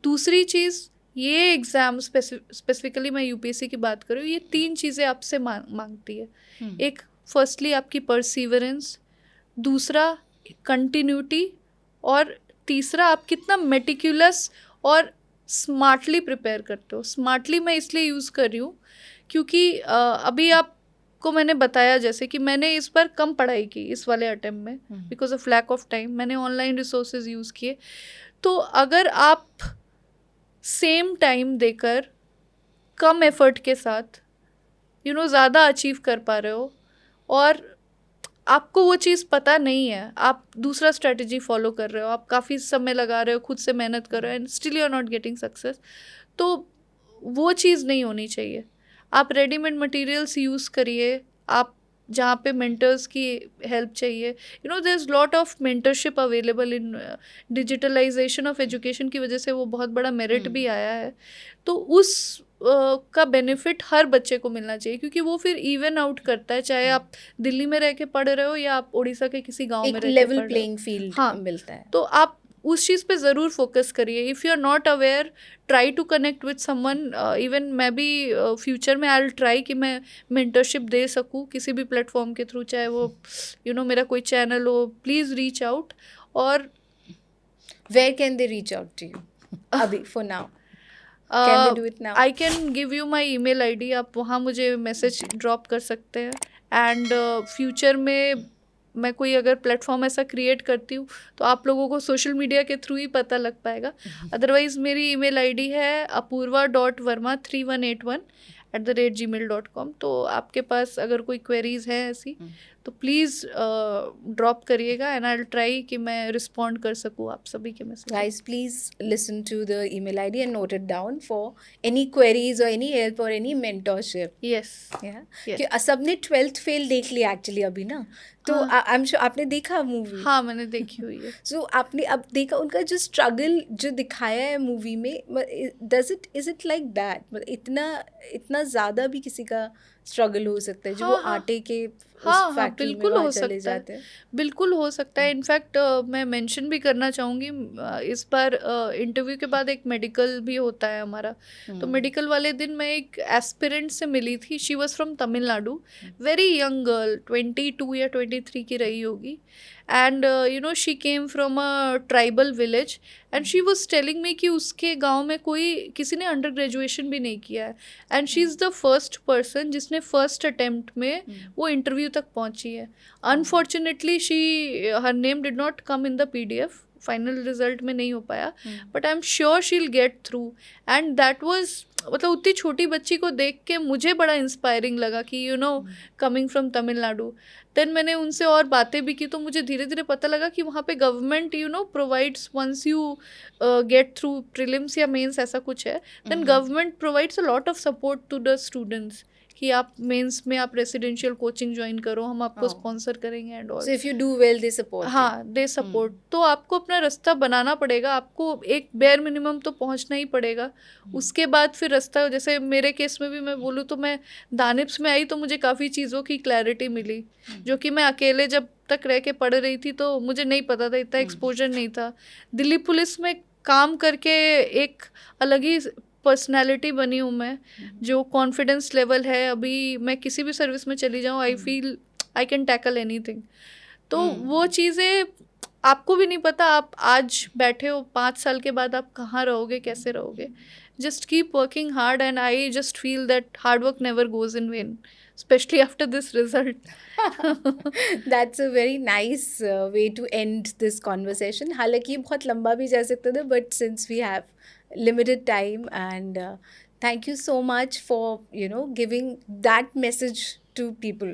दूसरी चीज़, ये एग्ज़ाम स्पेसिफिकली मैं UPSC की बात करूँ, ये 3 चीज़ें आपसे मांगती है. एक, फर्स्टली आपकी परसीवरेंस, दूसरा कंटिन्यूटी, और तीसरा आप कितना मेटिकुलस और स्मार्टली प्रिपेयर करते हो. स्मार्टली मैं इसलिए यूज़ कर रही हूँ क्योंकि अभी आपको मैंने बताया जैसे कि मैंने इस बार कम पढ़ाई की इस वाले अटेम्प्ट में because of lack of time. मैंने ऑनलाइन रिसोर्सेज यूज़ किए, तो अगर आप सेम टाइम देकर कम एफर्ट के साथ ज़्यादा अचीव कर पा रहे हो, और आपको वो चीज़ पता नहीं है, आप दूसरा स्ट्रेटजी फॉलो कर रहे हो, आप काफ़ी समय लगा रहे हो, खुद से मेहनत कर रहे हो, and still you are not getting success, तो वो चीज़ नहीं होनी चाहिए. आप रेडीमेड मटेरियल्स यूज़ करिए. आप जहाँ पे मेंटर्स की हेल्प चाहिए, there is lot of mentorship available in digitalisation of education की वजह से वो बहुत बड़ा मेरिट भी आया है. तो उस का बेनिफिट हर बच्चे को मिलना चाहिए, क्योंकि वो फिर इवन आउट करता है, चाहे आप दिल्ली में रह के पढ़ रहे हो या आप उड़ीसा के किसी गांव में एक रह के लेवल पढ़ रहे हो. प्लेइंग फील्ड हाँ, मिलता है. तो आप उस चीज़ पे ज़रूर फोकस करिए. If you are not aware, try to connect with someone. Even मैं भी फ्यूचर में आई विल ट्राई कि मैं मेंटरशिप दे सकूँ किसी भी प्लेटफॉर्म के थ्रू, चाहे वो मेरा कोई चैनल हो. Please reach out. और where can they reach out to you अभी for now? Can they do it now? I can give you my email ID. आप वहाँ मुझे मैसेज ड्रॉप कर सकते हैं. एंड फ्यूचर में मैं कोई अगर प्लेटफॉर्म ऐसा क्रिएट करती हूँ तो आप लोगों को सोशल मीडिया के थ्रू ही पता लग पाएगा. अदरवाइज़ मेरी email ID है apurva.verma3181@gmail.com. तो आपके पास अगर कोई क्वेरीज हैं ऐसी तो प्लीज़ ड्रॉप करिएगा, एंड आई विल ट्राई कि मैं रिस्पॉन्ड कर सकूँ आप सभी के message. Guys, please listen to the email ID and note it down for any queries or any help or any mentorship. Yes. Yeah. Yes. कि सबने 12th फेल देख लिया एक्चुअली अभी ना, तो आई एम श्योर आपने देखा मूवी. हाँ, मैंने देखी हुई है. सो आपने अब देखा उनका जो स्ट्रगल जो दिखाया है मूवी में. Is it like that? मतलब इतना ज़्यादा भी किसी का स्ट्रगल हो सकता है जो वो हाँ. आटे के हाँ, फैक्ट्री में बिल्कुल वहाँ हो चले सकता है. जाते हैं. बिल्कुल हो सकता है. इनफैक्ट मैं मेंशन भी करना चाहूँगी, इस बार इंटरव्यू के बाद एक मेडिकल भी होता है हमारा. तो मेडिकल वाले दिन मैं एक एस्पिरेंट से मिली थी. She was from Tamil Nadu. Very young girl, 22 या 23 की रही होगी. And she came from a tribal village, and she was telling me कि उसके गांव में किसी ने अंडर ग्रेजुएशन भी नहीं किया है, and she is the first person जिसने फर्स्ट अटेम्प्ट में वो इंटरव्यू तक पहुंची है. Unfortunately her name did not come in the PDF. Final result में नहीं हो पाया, but I am sure she will get through. And that was, मतलब उतनी छोटी बच्ची को देख के मुझे बड़ा इंस्पायरिंग लगा कि कमिंग फ्रॉम तमिलनाडु. देन मैंने उनसे और बातें भी की, तो मुझे धीरे धीरे पता लगा कि वहाँ पे government provides, once you get through prelims या मेंस ऐसा कुछ है, then government provides a lot of support to the students कि आप मेंस में आप रेसिडेंशियल कोचिंग ज्वाइन करो, हम आपको स्पॉन्सर करेंगे and all. So if you do well, they support you. हाँ, दे सपोर्ट. तो आपको अपना रास्ता बनाना पड़ेगा, आपको एक बेयर मिनिमम तो पहुंचना ही पड़ेगा. उसके बाद फिर रास्ता, जैसे मेरे केस में भी मैं बोलूँ तो मैं दानिप्स में आई तो मुझे काफ़ी चीज़ों की क्लैरिटी मिली, जो कि मैं अकेले जब तक रह के पढ़ रही थी तो मुझे नहीं पता था, इतना एक्सपोजर नहीं था. दिल्ली पुलिस में काम करके एक अलग ही पर्सनैलिटी बनी हूँ मैं, जो कॉन्फिडेंस लेवल है. अभी मैं किसी भी सर्विस में चली जाऊँ, I feel I can tackle anything. तो वो चीज़ें आपको भी नहीं पता, आप आज बैठे हो, 5 साल के बाद आप कहाँ रहोगे, कैसे रहोगे. Just keep working hard, and I just feel that hard work never goes in when, especially after this result. That's a very nice way to end this conversation. हालांकि ये बहुत लंबा भी जा सकता था, but since we have limited time, and thank you so much for giving that message to people,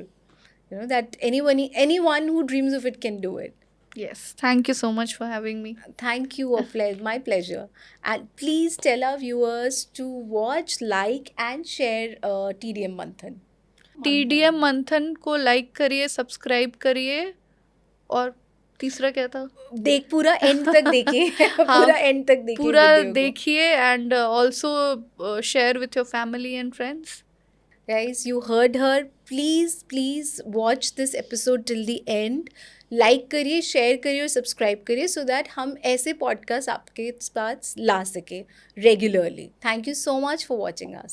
that anyone who dreams of it can do it. Yes, thank you so much for having me. Thank you, my pleasure. And please tell our viewers to watch, like and share TDM Manthan. TDM मंथन को लाइक करिए, सब्सक्राइब करिए, और तीसरा क्या था? पूरा एंड तक देखिए. पूरा एंड तक देखिए, पूरा देखिए, and also share with your family and friends. Guys, you heard her. Please watch this episode till the end. Like करिए, शेयर करिए और सब्सक्राइब करिए, so that हम ऐसे पॉडकास्ट आपके पास ला सके regularly. Thank you so much for watching us.